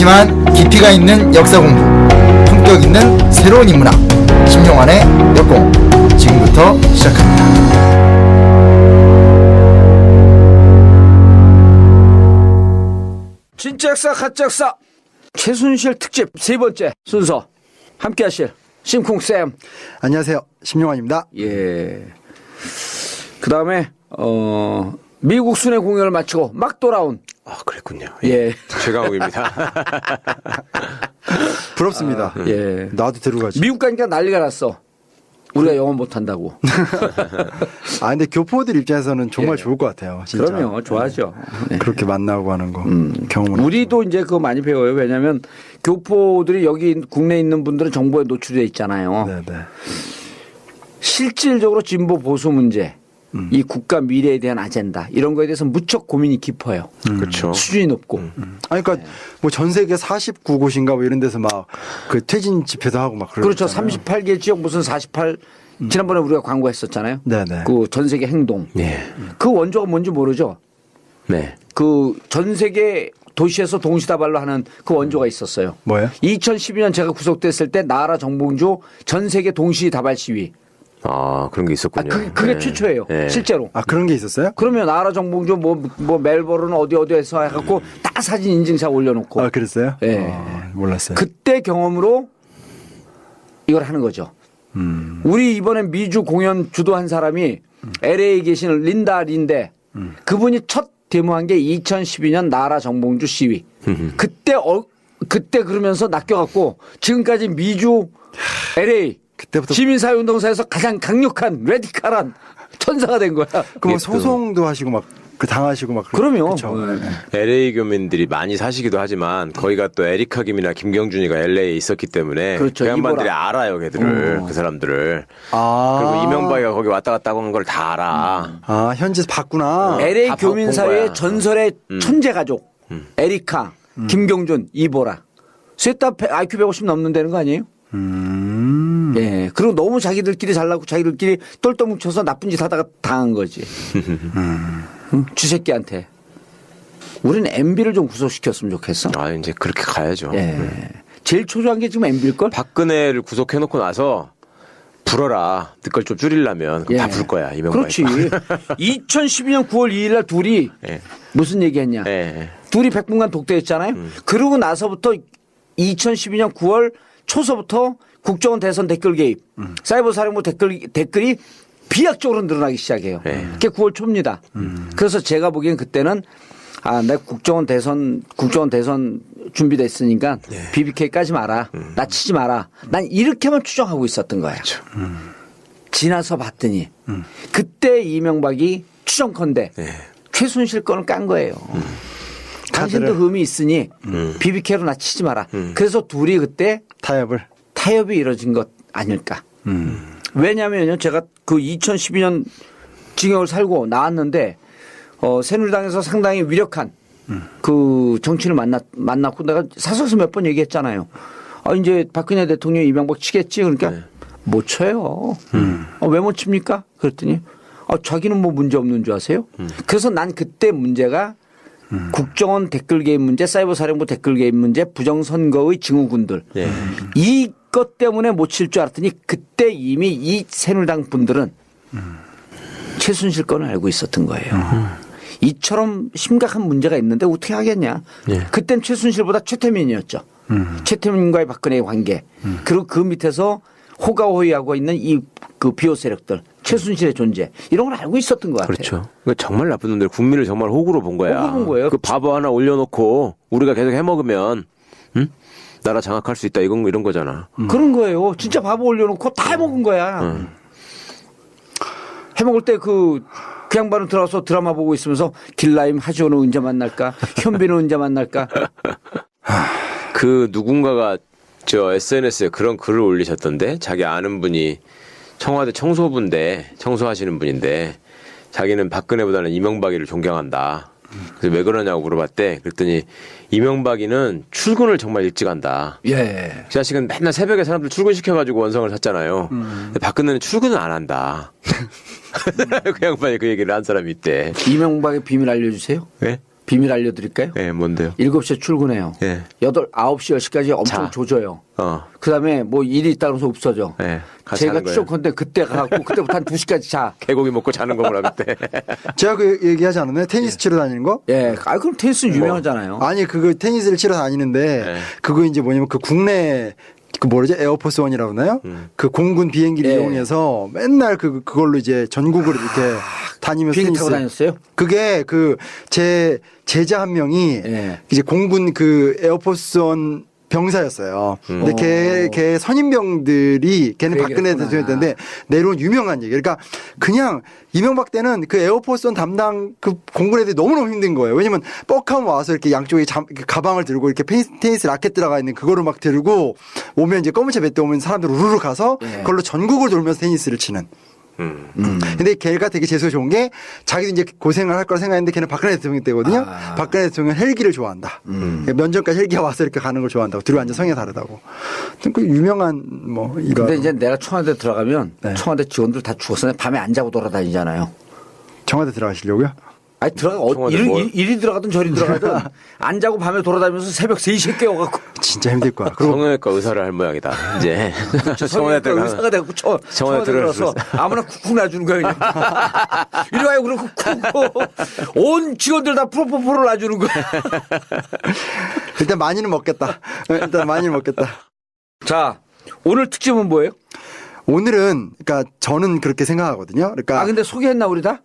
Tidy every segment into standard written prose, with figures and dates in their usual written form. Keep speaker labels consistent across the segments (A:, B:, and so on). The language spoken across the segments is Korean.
A: 짧지만 깊이가 있는 역사 공부, 품격 있는 새로운 인문학, 신용환의 역공 지금부터 시작합니다.
B: 진짜 역사 가짜 역사 최순실 특집 세 번째 순서 함께 하실 심쿵쌤.
C: 안녕하세요. 심용환입니다.
B: 예. 그 다음에 미국 순회 공연을 마치고 막 돌아온
D: 그랬군요.
B: 예.
D: 최강욱입니다.
C: 부럽습니다.
B: 예.
C: 나도 데려가지.
B: 미국 가니까 난리가 났어. 우리가 영어 못한다고.
C: 근데 교포들 입장에서는 정말
B: 예.
C: 좋을 것 같아요. 진짜.
B: 그럼요. 좋아하죠. 네.
C: 그렇게 만나고 하는 거. 경험을.
B: 우리도 이제 그거 많이 배워요. 왜냐하면 교포들이 여기 국내에 있는 분들은 정보에 노출돼 있잖아요.
C: 네네.
B: 실질적으로 진보 보수 문제, 이 국가 미래에 대한 아젠다 이런 거에 대해서 무척 고민이 깊어요.
D: 그렇죠.
B: 수준이 높고.
C: 그러니까 뭐 전 세계 49곳인가 뭐 이런 데서 막 그 퇴진 집회도 하고 막 그러잖아요.
B: 그렇죠. 38개 지역 무슨 48 지난번에 우리가 광고했었잖아요.
C: 네네.
B: 그 전 세계 행동.
D: 네.
B: 그 원조가 뭔지 모르죠.
D: 네.
B: 그 전 세계 도시에서 동시다발로 하는 그 원조가 있었어요.
C: 뭐예요?
B: 2012년 제가 구속됐을 때 나라 정봉주 전 세계 동시다발 시위.
D: 그런 게 있었군요.
B: 그게
D: 네.
B: 최초예요.
D: 네.
B: 실제로.
C: 그런 게 있었어요?
B: 그러면 나라 정봉주 뭐 멜버른 어디에서 해갖고 다 사진 인증샷 올려놓고.
C: 그랬어요?
B: 예.
C: 몰랐어요.
B: 그때 경험으로 이걸 하는 거죠. 우리 이번에 미주 공연 주도한 사람이 LA에 계신 린다 린데 그분이 첫 데모한 게 2012년 나라 정봉주 시위. 그때 그러면서 낚여갖고 지금까지 미주 LA
C: 그때부터
B: 시민사회운동사에서 가장 강력한 레디칼한 천사가 된 거야.
C: 그뭐 소송도 하시고 막 그 당하시고 막
B: 그럼요.
C: 그쵸?
D: LA 교민들이 많이 사시기도 하지만 거기가 또 에리카 김이나 김경준이가 LA에 있었기 때문에
B: 그렇죠.
D: 그 양반들이
B: 이보라.
D: 알아요, 걔들을. 그 사람들을. 그리고 이명박이가 거기 왔다 갔다 한 걸 다 알아.
C: 현지 봤구나.
B: LA
D: 다
B: 교민사회의
D: 본 거야.
B: 전설의 천재 가족 에리카, 김경준, 이보라. 셋 다 IQ 150 넘는다는 거 아니에요? 예. 그리고 너무 자기들끼리 잘나고 자기들끼리 똘똘 뭉쳐서 나쁜 짓 하다가 당한 거지. 응? 쥐새끼한테. 우리는 MB를 좀 구속시켰으면 좋겠어.
D: 이제 그렇게 가야죠.
B: 예. 제일 초조한 게 지금 MB일걸?
D: 박근혜를 구속해놓고 나서 불어라. 뜰 좀 줄이려면 그럼 다 불 거야, 이명박이.
B: 그렇지. 2012년 9월 2일 날 둘이
D: 예.
B: 무슨 얘기했냐.
D: 예.
B: 둘이 100분간 독대했잖아요. 그러고 나서부터 2012년 9월 초서부터 국정원 대선 댓글 개입, 사이버 사령부 댓글이 비약적으로 늘어나기 시작해요. 그게 9월 초입니다. 그래서 제가 보기엔 그때는 내 국정원 대선 준비됐으니까 BBK 까지 마라. 나 치지 마라. 난 이렇게만 추정하고 있었던 거야.
D: 그렇죠.
B: 지나서 봤더니 그때 이명박이 추정컨대 최순실 건을 깐 거예요. 당신도 흠이 있으니 BBK로 나 치지 마라. 그래서 둘이 그때 타협이 이루어진 것 아닐까. 왜냐하면요, 제가 그 2012년 징역을 살고 나왔는데 새누리당에서 상당히 위력한 그 정치인을 만났고 내가 사석에서 몇 번 얘기했잖아요. 이제 박근혜 대통령이 이명박 치겠지. 그러니까 못 쳐요. 왜 못 칩니까? 그랬더니 자기는 뭐 문제 없는 줄 아세요? 그래서 난 그때 문제가 국정원 댓글 개입 문제, 사이버 사령부 댓글 개입 문제, 부정선거의 증후군들. 이것 때문에 못 칠 줄 알았더니 그때 이미 이 새누리당 분들은 최순실 건을 알고 있었던 거예요. 이처럼 심각한 문제가 있는데 어떻게 하겠냐. 그땐 최순실보다 최태민이었죠. 최태민과의 박근혜의 관계. 그리고 그 밑에서 호가호위하고 있는 그 비호 세력들. 최순실의 존재 이런 걸 알고 있었던 것 같아요.
D: 그렇죠. 그러니까 정말 나쁜 놈들 국민을 정말 호구로 본 거야.
B: 호구로 본 거예요.
D: 그 바보 하나 올려놓고 우리가 계속 해먹으면 나라 장악할 수 있다 이런 거잖아.
B: 그런 거예요. 진짜 바보 올려놓고 다 해먹은 거야. 해먹을 때 그 양반은 들어와서 드라마 보고 있으면서 길라임 하지오는 언제 만날까? 현빈은 언제 만날까?
D: 그 누군가가 저 SNS에 그런 글을 올리셨던데 자기 아는 분이 청와대 청소하시는 분인데 자기는 박근혜보다는 이명박이를 존경한다. 그래서 왜 그러냐고 물어봤대. 그랬더니 이명박이는 출근을 정말 일찍 한다.
B: 예.
D: 그 자식은 맨날 새벽에 사람들 출근시켜가지고 원성을 샀잖아요. 근데 박근혜는 출근을 안 한다. 그 양반이 그 얘기를 한 사람이 있대.
B: 이명박의 비밀 알려주세요.
D: 네?
B: 비밀 알려드릴까요?
D: 예, 뭔데요?
B: 7시에 출근해요.
D: 예.
B: 9시, 10시까지 엄청
D: 자.
B: 조져요.
D: 어.
B: 그 다음에 뭐 일이 있다 그러면서 없어져.
D: 예. 같이
B: 제가
D: 하는 거예요.
B: 추적컨대 그때 가갖고 그때부터 한 2시까지 자.
D: 개고기 먹고 자는 거구나 그때.
C: 제가 그 얘기하지 않았나요? 테니스 치러 다니는 거?
B: 예. 아, 그럼 테니스는 유명하잖아요.
C: 아니 그거 테니스를 치러 다니는데
D: 네.
C: 그거 이제 뭐냐면 그 국내 그 뭐라지 에어포스 원이라고 하나요? 그 공군 비행기를
B: 예.
C: 이용해서 맨날 그걸로 이제 전국을 이렇게 다니면서
B: 비행기
C: 테니스.
B: 타고 다녔어요?
C: 그게 그 제 제자 한 명이
B: 예.
C: 이제 공군 그 에어포스 원 병사였어요. 근데 걔 선임병들이 걔는
B: 그
C: 박근혜
B: 얘기를
C: 대통령인데 내려온 유명한 얘기. 그러니까 그냥 이명박 때는 그 에어포스원 담당 그 공군 애들이 너무너무 힘든 거예요. 왜냐면 뻑하면 와서 이렇게 양쪽에 이렇게 가방을 들고 이렇게 테니스 라켓 들어가 있는 그거를 막 들고 오면 이제 검은 차 몇 대 오면 사람들 우르르 가서
B: 예.
C: 그걸로 전국을 돌면서 테니스를 치는. 근데 걔가 되게 재수가 좋은 게 자기도 이제 고생을 할 거라 생각했는데 걔는 박근혜 대통령 때거든요.
B: 아.
C: 박근혜 대통령 헬기를 좋아한다. 그러니까 면전까지 헬기가 와서 이렇게 가는 걸 좋아한다고. 둘이 완전 성향이 다르다고. 그 유명한 뭐 이거.
B: 근데 이제 내가 청와대 들어가면
C: 네.
B: 청와대 직원들 다 죽어서 밤에 안 자고 돌아다니잖아요.
C: 청와대 들어가시려고요?
B: 아니 들어가
D: 청와대 뭘.
B: 이리 들어가든 저리 들어가든 안 자고 밤에 돌아다니면서 새벽 3시에 깨워갖고
C: 진짜 힘들 거야. 그리고
D: 성형외과 의사를 할 모양이다. 이제
B: 청와대 의사가 되고 청와대 들어가서 아무나 쿡쿡 놔주는 거야 그냥. 이리 와요 그러고 쿡쿡 온 직원들 다 프로포폴을 놔주는 거야.
C: 일단 많이는 먹겠다. 일단 많이는 먹겠다.
B: 자 오늘 특집은 뭐예요?
C: 오늘은 그러니까 저는 그렇게 생각하거든요. 그러니까
B: 아 근데 소개했나 우리 다?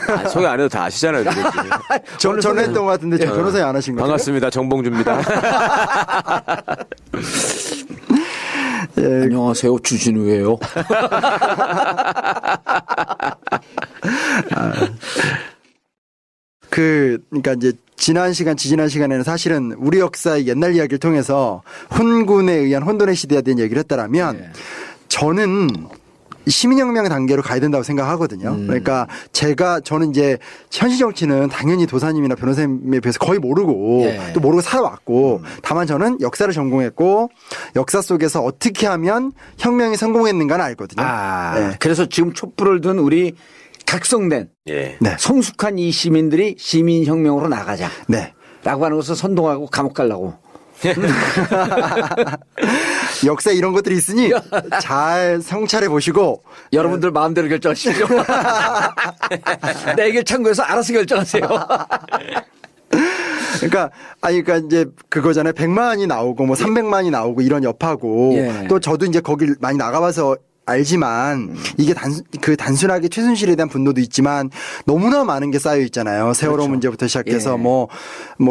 D: 아, 소개 안 해도 다 아시잖아요.
C: 전에 했던 것 같은데 저 변호사님 안 하신 거예요?
D: 반갑습니다. 정봉주입니다.
B: 안녕하세요 주진우예요.
C: 그러니까 이제 지난 시간에는 사실은 우리 역사의 옛날 이야기를 통해서 혼군에 의한 혼돈의 시대에 대한 얘기를 했다라면
B: 네.
C: 저는 시민혁명 단계로 가야 된다고 생각하거든요. 그러니까 저는 이제 현실 정치는 당연히 도사님이나 변호사님에 비해서 거의 모르고
B: 예.
C: 또 모르고 살아왔고 다만 저는 역사를 전공했고 역사 속에서 어떻게 하면 혁명이 성공했는가는 알거든요.
B: 아
C: 네.
B: 그래서 지금 촛불을 든 우리 각성된
D: 예.
C: 네.
B: 성숙한 이 시민들이 시민혁명으로 나가자.
C: 네.
B: 라고 하는 것을 선동하고 감옥 가려고.
C: 역사에 이런 것들이 있으니 잘 성찰해 보시고
B: 여러분들 마음대로 결정하십시오. 내 얘기를 참고해서 알아서 결정하세요.
C: 그러니까 이제 그거잖아요. 100만이 나오고 뭐 300만이 나오고 이런 여파고
B: 예.
C: 또 저도 이제 거길 많이 나가봐서 알지만 이게 단순하게 최순실에 대한 분노도 있지만 너무나 많은 게 쌓여 있잖아요. 세월호
B: 그렇죠.
C: 문제부터 시작해서
B: 예.
C: 뭐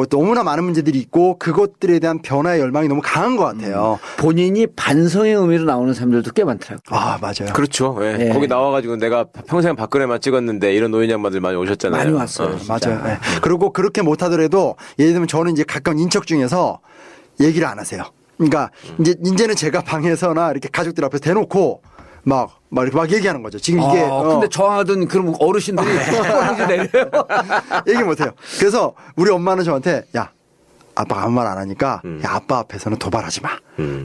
C: 너무나 많은 문제들이 있고 그것들에 대한 변화의 열망이 너무 강한 것 같아요.
B: 본인이 반성의 의미로 나오는 사람들도 꽤 많더라고요.
C: 아, 맞아요.
D: 그렇죠. 예.
B: 예.
D: 거기 나와가지고 내가 평생 박근혜만 찍었는데 이런 노인 양반들 많이 오셨잖아요.
B: 많이 왔어요. 진짜.
C: 맞아요. 예. 그리고 그렇게 못하더라도 예를 들면 저는 이제 가까운 인척 중에서 얘기를 안 하세요. 그러니까 이제는 제가 방에서나 이렇게 가족들 앞에서 대놓고 막 얘기하는 거죠. 지금 이게.
B: 근데 저하던 그럼 어르신들이 뻔하게 내려요.
C: 얘기 못 해요. 그래서 우리 엄마는 저한테 야, 아빠가 아무 말 안 하니까 야, 아빠 앞에서는 도발하지 마.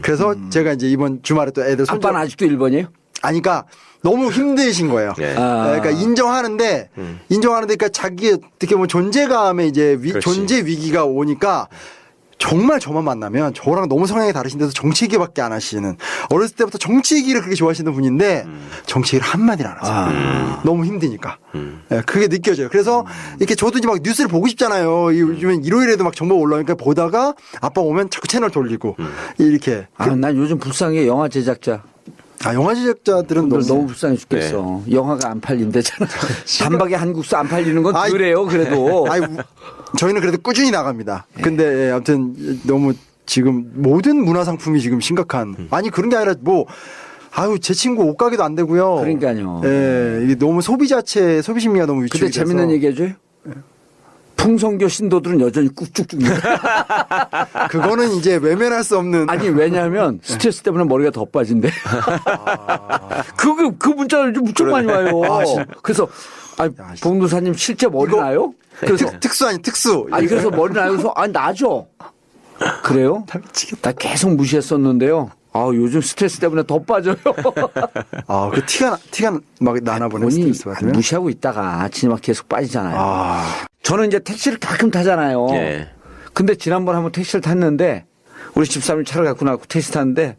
C: 그래서 제가 이제 이번 주말에 또 애들 손자.
B: 아빠는 아직도 1번이에요?
C: 아니까 너무 힘드신 거예요.
D: 예.
C: 그러니까 인정하는데 그러니까 자기 어떻게 보면 존재감에 이제
D: 그렇지.
C: 존재 위기가 오니까 정말 저만 만나면 저랑 너무 성향이 다르신데도 정치 얘기밖에 안 하시는 어렸을 때부터 정치 얘기를 그렇게 좋아하시는 분인데 정치 얘기를 한마디를 안 하세요. 너무 힘드니까. 예, 그게 느껴져요. 그래서 이렇게 저도 이제 막 뉴스를 보고 싶잖아요. 요즘엔 일요일에도 막 정보가 올라오니까 보다가 아빠 오면 자꾸 채널 돌리고 이렇게.
B: 난 요즘 불쌍해 영화 제작자.
C: 영화 제작자들은
B: 너무 불쌍해 죽겠어. 영화가 안 팔린대잖아. 단박에 한국서 안 팔리는 건
C: 아이,
B: 그래요. 그래도.
C: 저희는 그래도 꾸준히 나갑니다. 근데 아무튼 너무 지금 모든 문화 상품이 지금 심각한. 아니 그런 게 아니라 제 친구 옷가게도 안 되고요.
B: 그러니까요.
C: 예, 이게 너무 소비 심리가 너무 위축이
B: 근데
C: 돼서.
B: 재밌는 얘기 해줘요? 풍성교 신도들은 여전히 꾹쭉 죽는다.
C: 그거는 이제 외면할 수 없는.
B: 아니 왜냐하면 스트레스 때문에 머리가 더 빠진대. 그 문자를 무척 많이 와요. 그래서 봉도사님 실제 머리 나요? 그래서
C: 특수 아니 특수.
B: 그래서 머리 나요. 그래서 나죠. 그래요? 나 계속 무시했었는데요. 요즘 스트레스 때문에 더 빠져요.
C: 그 티가 막 나나 보네.
B: 본인이
C: 스트레스 받으면.
B: 무시하고 있다가 진짜 막 계속 빠지잖아요. 저는 이제 택시를 가끔 타잖아요.
D: 예.
B: 근데 지난번 한번 택시를 탔는데 우리 집사람이 차를 갖고 나고 택시 탔는데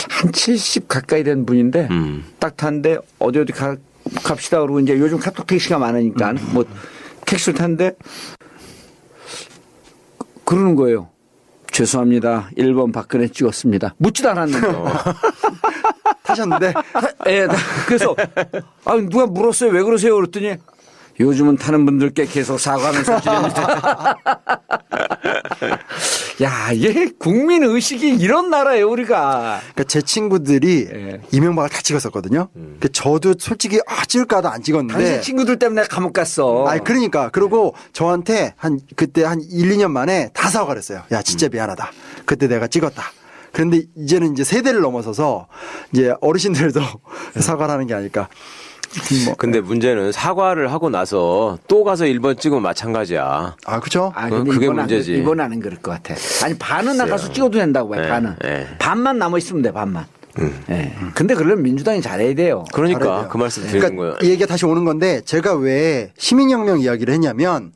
B: 한 70 가까이 된 분인데 딱 탔는데 어디 갑시다 그러고 이제 요즘 카톡 택시가 많으니까 뭐 택시를 탔는데 그러는 거예요. 죄송합니다. 1번 박근혜 찍었습니다. 묻지도 않았는데.
C: 타셨는데
B: 예, 그래서 누가 물었어요. 왜 그러세요? 그랬더니 요즘은 타는 분들께 계속 사과하면서 지냅니다. 야, 이게 국민 의식이 이런 나라예요, 우리가.
C: 그러니까 제 친구들이
B: 예.
C: 이명박을 다 찍었었거든요. 그러니까 저도 솔직히 찍을까 하다 안 찍었는데.
B: 당신 친구들 때문에 감옥 갔어.
C: 아니 그러니까 그리고 저한테 그때 한 1, 2년 만에 다 사과를 했어요. 야 진짜 미안하다. 그때 내가 찍었다. 그런데 이제는 이제 세대를 넘어서서 이제 어르신들도 사과를 하는 게 아닐까.
D: 근데 문제는 사과를 하고 나서 또 가서 1번 찍으면 마찬가지야.
C: 아 그렇죠.
B: 근데
D: 그게
B: 이번
D: 문제지.
B: 이번 안 그럴 것 같아. 아니 반은 나가서 찍어도 된다고 봐요.
D: 네,
B: 반은.
D: 네.
B: 반만 남아 있으면 돼. 반만. 예. 근데 그러려면 민주당이 잘해야 돼요.
D: 그러니까
C: 잘해야 돼요.
D: 그 말씀 드리는 거예요.
C: 그러니까 이 얘기가 다시 오는 건데 제가 왜 시민혁명 이야기를 했냐면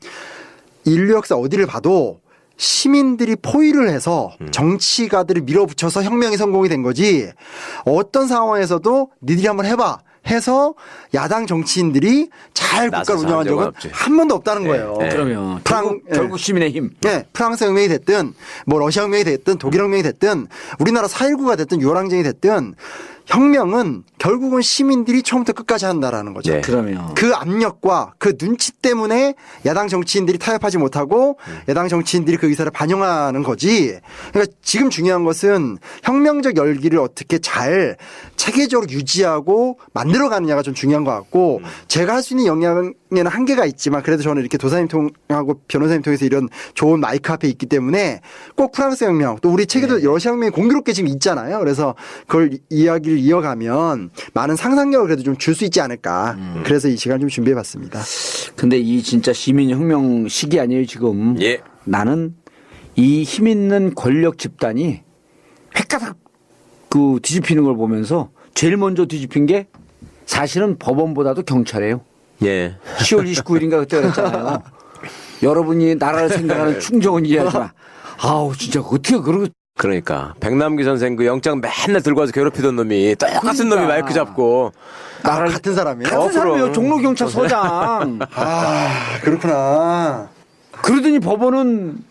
C: 인류 역사 어디를 봐도 시민들이 포위를 해서 정치가들을 밀어붙여서 혁명이 성공이 된 거지 어떤 상황에서도 니들이 한번 해봐 해서 야당 정치인들이 잘 국가를
D: 나서서
C: 운영한
D: 한 적은
C: 적은
D: 없지.
C: 한 번도 없다는 거예요.
D: 네.
B: 그러면
C: 프랑-
B: 결국 시민의 힘.
C: 네, 프랑스 혁명이 됐든 뭐 러시아 혁명이 됐든 독일 혁명이 됐든 우리나라 4.19가 됐든 6월 항쟁이 됐든 혁명은 결국은 시민들이 처음부터 끝까지 한다라는 거죠.
D: 네.
B: 그러면
C: 그 압력과 그 눈치 때문에 야당 정치인들이 타협하지 못하고 야당 정치인들이 그 의사를 반영하는 거지. 그러니까 지금 중요한 것은 혁명적 열기를 어떻게 잘 체계적으로 유지하고 만들어가느냐가 좀 중요한 것 같고 제가 할 수 있는 역량에는 한계가 있지만 그래도 저는 이렇게 도사님 통하고 변호사님 통해서 이런 좋은 마이크 앞에 있기 때문에 꼭 프랑스 혁명 또 우리 책에도 러시아 혁명이 공교롭게 지금 있잖아요. 그래서 그걸 이야기를 이어가면 많은 상상력을 그래도 좀 줄 수 있지 않을까. 그래서 이 시간 좀 준비해 봤습니다.
B: 근데 이 진짜 시민혁명 시기 아니에요 지금.
D: 예.
B: 나는 이 힘 있는 권력 집단이 획가닥 그 뒤집히는 걸 보면서 제일 먼저 뒤집힌 게 사실은 법원보다도 경찰이에요.
D: 예.
B: 10월 29일인가 그때 그랬잖아요. 여러분이 나라를 생각하는 충정은 이해하지 마. 아우 진짜 어떻게 그러고
D: 그러니까 백남기 선생 그 영장 맨날 들고 와서 괴롭히던 놈이 똑같은 놈이 마이크 잡고
B: 나라를
C: 같은 사람이에요?
B: 같은 사람이에요.
D: 그럼.
B: 종로경찰서장.
C: 아, 그렇구나.
B: 그러더니 법원은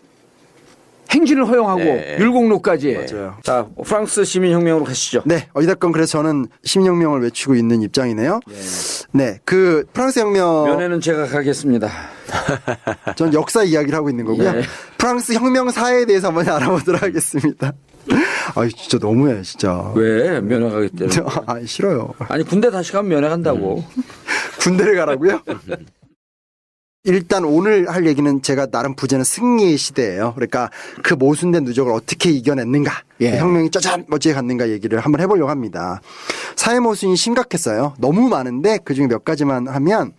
B: 행진을 허용하고
D: 네.
B: 율곡로까지.
C: 맞아요.
B: 자, 프랑스 시민혁명으로 가시죠.
C: 네, 어찌됐건 그래서 저는 시민혁명을 외치고 있는 입장이네요. 네, 그 프랑스 혁명.
B: 면회는 제가 가겠습니다.
C: 전 역사 이야기를 하고 있는 거고요.
B: 예.
C: 프랑스 혁명사에 대해서 한번 알아보도록 하겠습니다. 아, 진짜 너무해, 진짜.
B: 왜 면회 가겠대요?
C: 아, 싫어요.
B: 아니 군대 다시 가면 면회 간다고.
C: 군대를 가라고요? 일단 오늘 할 얘기는 제가 나름 부제는 승리의 시대예요. 그러니까 그 모순된 누적을 어떻게 이겨냈는가,
B: 예.
C: 혁명이 짜잔 멋지게 갔는가 얘기를 한번 해보려고 합니다. 사회 모순이 심각했어요. 너무 많은데 그 중에 몇 가지만 하면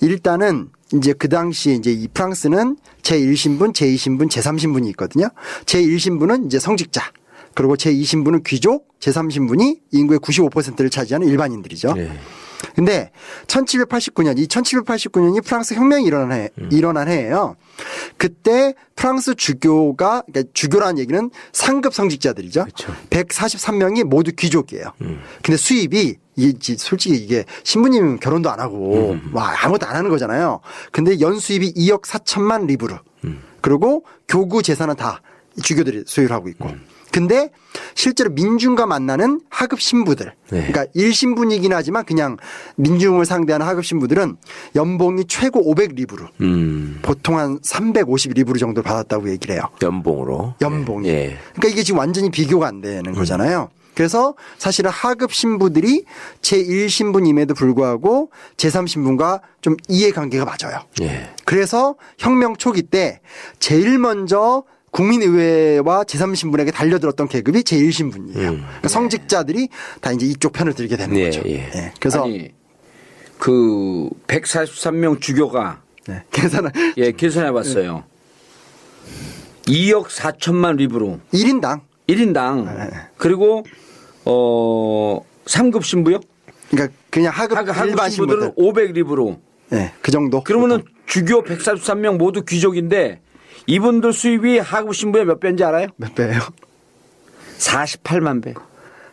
C: 일단은 이제 그 당시 이제 이 프랑스는 제1신분, 제2신분, 제3신분이 있거든요. 제1신분은 이제 성직자. 그리고 제2신분은 귀족, 제3신분이 인구의 95%를 차지하는 일반인들이죠.
D: 예.
C: 근데 1789년, 이 1789년이 프랑스 혁명이 일어난 해예요. 그때 프랑스 주교가, 그러니까 주교라는 얘기는 상급 성직자들이죠.
D: 그쵸.
C: 143명이 모두 귀족이에요. 근데 수입이 이게 솔직히 이게 신부님은 결혼도 안 하고 와 아무것도 안 하는 거잖아요. 근데 연수입이 2억 4천만 리브르. 그리고 교구 재산은 다 주교들이 소유를 하고 있고. 근데 실제로 민중과 만나는 하급 신부들,
D: 네.
C: 그러니까 일신분이긴 하지만 그냥 민중을 상대하는 하급 신부들은 연봉이 최고 500 리브르, 보통 한 350 리브르 정도 받았다고 얘기를 해요.
D: 연봉으로.
C: 연봉이.
D: 예.
C: 그러니까 이게 지금 완전히 비교가 안 되는 거잖아요. 그래서 사실은 하급 신부들이 제1신분임에도 불구하고 제3신분과 좀 이해관계가 맞아요.
D: 예.
C: 그래서 혁명 초기 때 제일 먼저 국민의회와 제3신분에게 달려들었던 계급이 제1신분이에요. 그러니까 성직자들이 다 이제 이쪽 편을 들게 되는
D: 예,
C: 거죠.
D: 예.
C: 예. 그래서
B: 아니 그 143명 주교가
C: 네. 계산을
B: 예 계산해 봤어요. 2억 4천만 리브로
C: 1인당
B: 1인당.
C: 네.
B: 그리고 3급 신부요?
C: 그러니까 그냥 하급
B: 하급
C: 일반
B: 신부들은
C: 신부들.
B: 500 리브로.
C: 네, 그 정도.
B: 그러면은 주교 143명 모두 귀족인데 이분들 수입이 하급 신부의 몇 배인지 알아요?
C: 몇 배예요?
B: 48만 배.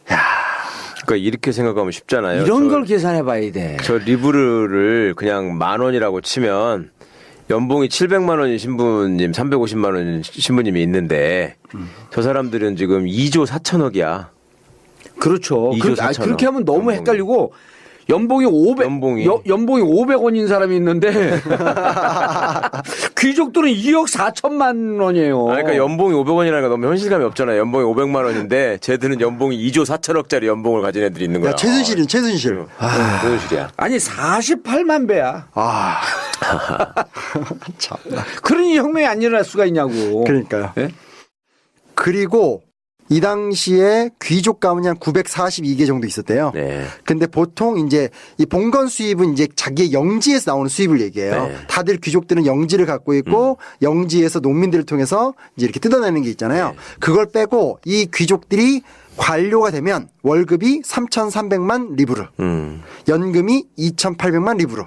D: 그러니까 이렇게 생각하면 쉽잖아요.
B: 이런 걸 계산해 봐야 돼.
D: 저 리브르를 그냥 10,000원이라고 치면 연봉이 700만 원인 신부님, 350만 원 신부님이 있는데 저 사람들은 지금 2조 4천억이야.
B: 그렇죠.
D: 2조 4천억.
B: 그렇게 하면 너무
D: 연봉이.
B: 헷갈리고 연봉이 500원인 사람이 있는데 귀족들은 2억 4천만 원이에요.
D: 그러니까 연봉이 500원이라니까 너무 현실감이 없잖아요. 연봉이 500만 원인데 쟤들은 연봉이 2조 4천억짜리 연봉을 가진 애들이 있는 거야.
C: 야, 최순실은 최순실.
D: 최순실이야.
B: 아니 48만 배야.
C: 아. 참.
B: 그러니 혁명이 안 일어날 수가 있냐고.
C: 그러니까요.
B: 예?
C: 그리고 이 당시에 귀족 가문이 한 942개 정도 있었대요.
D: 네.
C: 근데 보통 이제 이 봉건 수입은 이제 자기의 영지에서 나오는 수입을 얘기해요.
D: 네.
C: 다들 귀족들은 영지를 갖고 있고 영지에서 농민들을 통해서 이제 이렇게 뜯어내는 게 있잖아요.
D: 네.
C: 그걸 빼고 이 귀족들이 관료가 되면 월급이 3,300만 리브르, 연금이 2,800만 리브르.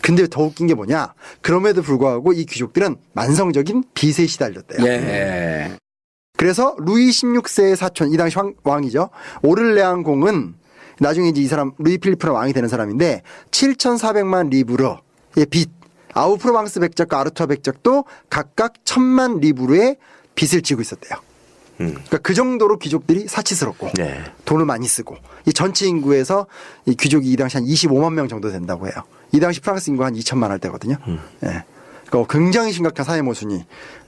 C: 근데 더 웃긴 게 뭐냐? 그럼에도 불구하고 이 귀족들은 만성적인 빚에 시달렸대요.
B: 예.
C: 그래서 루이 16세의 사촌, 이 당시 왕이죠. 오를레앙 공은 나중에 이제 이 사람 루이 필리프라 왕이 되는 사람인데 7,400만 리브르의 빚, 아우프로방스 백작과 아르투아 백작도 각각 1,000만 리브르의 빚을 지고 있었대요. 그러니까 그 정도로 귀족들이 사치스럽고
D: 네.
C: 돈을 많이 쓰고 이 전체 인구에서 이 귀족이 이 당시 한 25만 명 정도 된다고 해요. 이 당시 프랑스 인구 한 2천만 할 때거든요. 예. 그러니까 굉장히 심각한 사회 모순이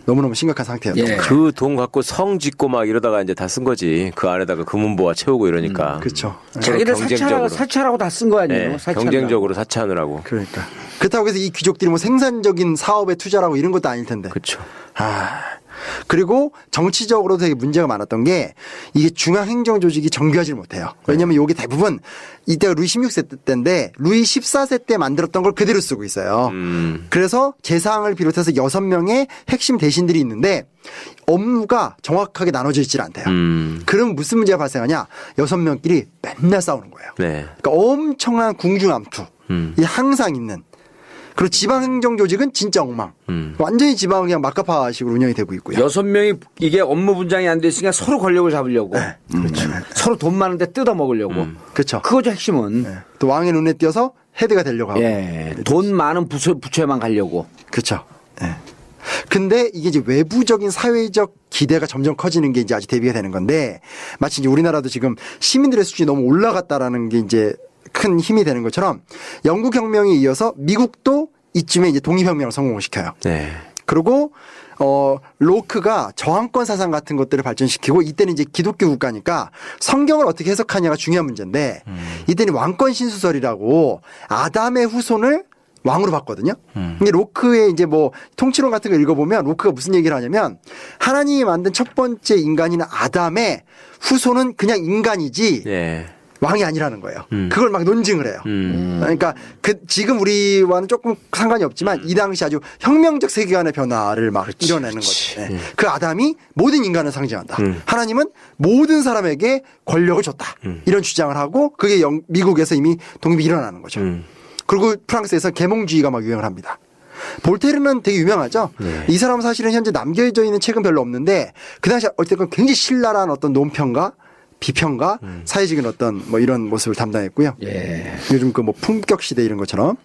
C: 너무너무 심각한 상태였던
B: 예.
C: 거죠.
D: 그 돈 갖고 성 짓고 막 이러다가 이제 다 쓴 거지. 그 안에다가 금은보화 채우고 이러니까.
C: 그렇죠.
B: 자기들
D: 경쟁적으로.
B: 사찰하고 다 쓴 거 아니에요?
D: 네,
B: 사찰하려고.
D: 경쟁적으로 사치하느라고.
C: 그러니까. 그렇다고 해서 이 귀족들이 뭐 생산적인 사업에 투자라고 이런 것도 아닐 텐데.
D: 그렇죠.
C: 아. 그리고 정치적으로 되게 문제가 많았던 게 이게 중앙행정 조직이 정교하지 못해요. 왜냐하면 이게 대부분 이때가 루이 16세 때인데 루이 14세 때 만들었던 걸 그대로 쓰고 있어요. 그래서 재상을 비롯해서 6명의 핵심 대신들이 있는데 업무가 정확하게 나눠져 있질 않대요. 그럼 무슨 문제가 발생하냐? 6명끼리 맨날 싸우는 거예요.
D: 네.
C: 그러니까 엄청난 궁중암투. 이 항상 있는. 그리고 지방행정 조직은 진짜 엉망. 완전히 지방은 그냥 막가파식으로 운영이 되고 있고요.
B: 6명이 이게 업무 분장이 안 됐으니까 서로 권력을 잡으려고.
C: 그렇죠.
B: 서로 돈 많은데 뜯어 먹으려고.
C: 그렇죠.
B: 그거죠 핵심은.
C: 네. 또 왕의 눈에 띄어서 헤드가 되려고 하고.
B: 예. 돈 많은 부처에만 가려고.
C: 그렇죠. 예. 근데 이게 이제 외부적인 사회적 기대가 점점 커지는 게 이제 아주 대비가 되는 건데 마치 이제 우리나라도 지금 시민들의 수준이 너무 올라갔다라는 게 이제 큰 힘이 되는 것처럼 영국 혁명에 이어서 미국도 이쯤에 이제 독립혁명을 성공을 시켜요.
D: 네.
C: 그리고 로크가 저항권 사상 같은 것들을 발전시키고 이때는 이제 기독교 국가니까 성경을 어떻게 해석하냐가 중요한 문제인데 이때는 왕권 신수설이라고 아담의 후손을 왕으로 봤거든요. 근데 로크의 이제 뭐 통치론 같은 거 읽어보면 로크가 무슨 얘기를 하냐면 하나님이 만든 첫 번째 인간인 아담의 후손은 그냥 인간이지
D: 네.
C: 왕이 아니라는 거예요. 그걸 막 논증을 해요. 그러니까 지금 우리와는 조금 상관이 없지만 이 당시 아주 혁명적 세계관의 변화를 막 이뤄내는 거죠. 네. 그 아담이 모든 인간을 상징한다. 하나님은 모든 사람에게 권력을 줬다. 이런 주장을 하고 그게 미국에서 이미 독립이 일어나는 거죠. 그리고 프랑스에서 계몽주의가 막 유행을 합니다. 볼테르는 되게 유명하죠.
D: 네.
C: 이 사람은 사실은 현재 남겨져 있는 책은 별로 없는데 그 당시 어쨌든 굉장히 신랄한 어떤 논평가 비평가 사회적인 어떤 뭐 이런 모습을 담당했고요.
B: 예.
C: 요즘 그 뭐 품격 시대 이런 것처럼.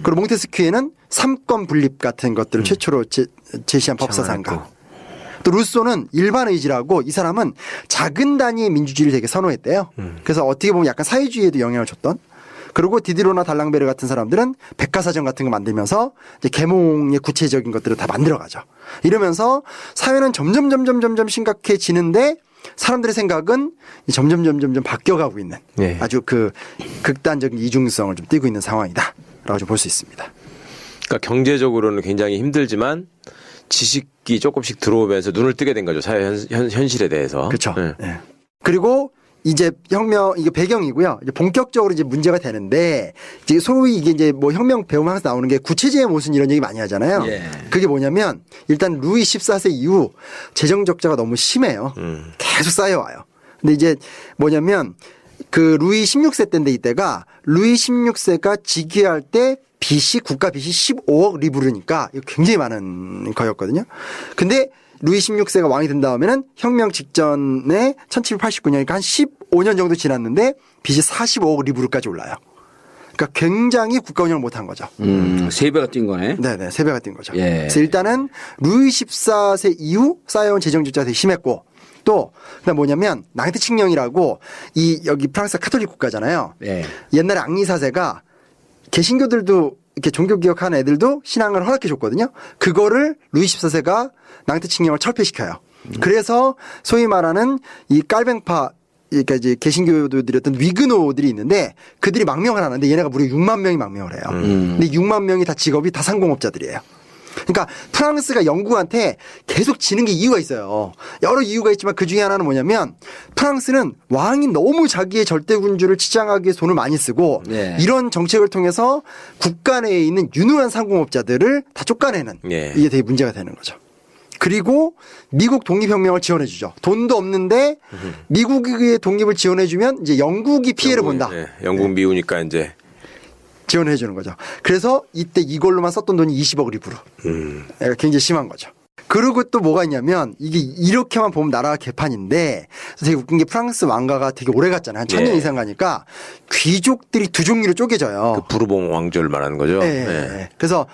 C: 그리고 몽테스큐에는 삼권 분립 같은 것들을 최초로 제시한 법사상가. 또 루소는 일반 의지라고 이 사람은 작은 단위의 민주주의를 되게 선호했대요. 그래서 어떻게 보면 약간 사회주의에도 영향을 줬던. 그리고 디디로나 달랑베르 같은 사람들은 백과사전 같은 거 만들면서 이제 계몽의 구체적인 것들을 다 만들어가죠. 이러면서 사회는 점점 심각해지는데 사람들의 생각은 점점 바뀌어가고 있는
D: 네.
C: 아주 그 극단적인 이중성을 좀 띠고 있는 상황이다라고 좀 볼 수 있습니다.
D: 그러니까 경제적으로는 굉장히 힘들지만 지식이 조금씩 들어오면서 눈을 뜨게 된 거죠. 사회 현실에 대해서.
C: 그렇죠.
D: 네.
C: 네. 그리고 이제 혁명 이게 배경이고요. 이제 본격적으로 이제 문제가 되는데 이제 소위 이게 이제 뭐 혁명 배우면 항상 나오는 게 구체제의 모순 이런 얘기 많이 하잖아요.
B: 예.
C: 그게 뭐냐면 일단 루이 14세 이후 재정 적자가 너무 심해요. 계속 쌓여와요. 근데 이제 뭐냐면 그 루이 16세 때인데 이때가 루이 16세가 즉위할 때 빚이 국가 빚이 15억 리브르니까 이거 굉장히 많은 거였거든요. 근데 루이 16세가 왕이 된 다음에는 혁명 직전에 1789년이니까 한 15년 정도 지났는데 빚이 45억 리브르까지 올라요. 그러니까 굉장히 국가 운영을 못한 거죠.
B: 3배가 뛴 거네.
C: 네네, 3배가 뛴 거죠.
B: 예.
C: 그래서 일단은 루이 14세 이후 쌓여온 재정 질서가 되게 심했고 또 그다음 뭐냐면 낭트 칙령이라고 이 여기 프랑스가 카톨릭 국가잖아요.
B: 예.
C: 옛날에 앙리 4세가 개신교들도 이렇게 종교 기억하는 애들도 신앙을 허락해 줬거든요. 그거를 루이 14세가 낭트 칙령을 철폐시켜요. 그래서 소위 말하는 이 깔뱅파 그러니까 이제 개신교도들이었던 위그노들이 있는데 그들이 망명을 하는데 얘네가 무려 6만 명이 망명을 해요. 근데 6만 명이 다 직업이 다 상공업자들이에요. 그러니까 프랑스가 영국한테 계속 지는 게 이유가 있어요. 여러 이유가 있지만 그 중에 하나는 뭐냐면 프랑스는 왕이 너무 자기의 절대군주를 치장하기 위해 돈을 많이 쓰고
B: 네.
C: 이런 정책을 통해서 국가 내에 있는 유능한 상공업자들을 다 쫓아내는
D: 예.
C: 이게 되게 문제가 되는 거죠. 그리고 미국 독립혁명을 지원해주죠. 돈도 없는데 미국의 독립을 지원해주면 이제 영국이 피해를 본다.
D: 예, 영국 미우니까 이제
C: 지원해 주는 거죠. 그래서 이때 이걸로만 썼던 돈이 20억 리브르. 그러니까 굉장히 심한 거죠. 그리고 또 뭐가 있냐면 이게 이렇게만 보면 나라가 개판인데 되게 웃긴 게 프랑스 왕가가 되게 오래 갔잖아요. 한 1000년
D: 예.
C: 이상 가니까 귀족들이 두 종류로 쪼개져요.
D: 그 부르봉 왕조를 말하는 거죠.
C: 예.
D: 예.
C: 그래서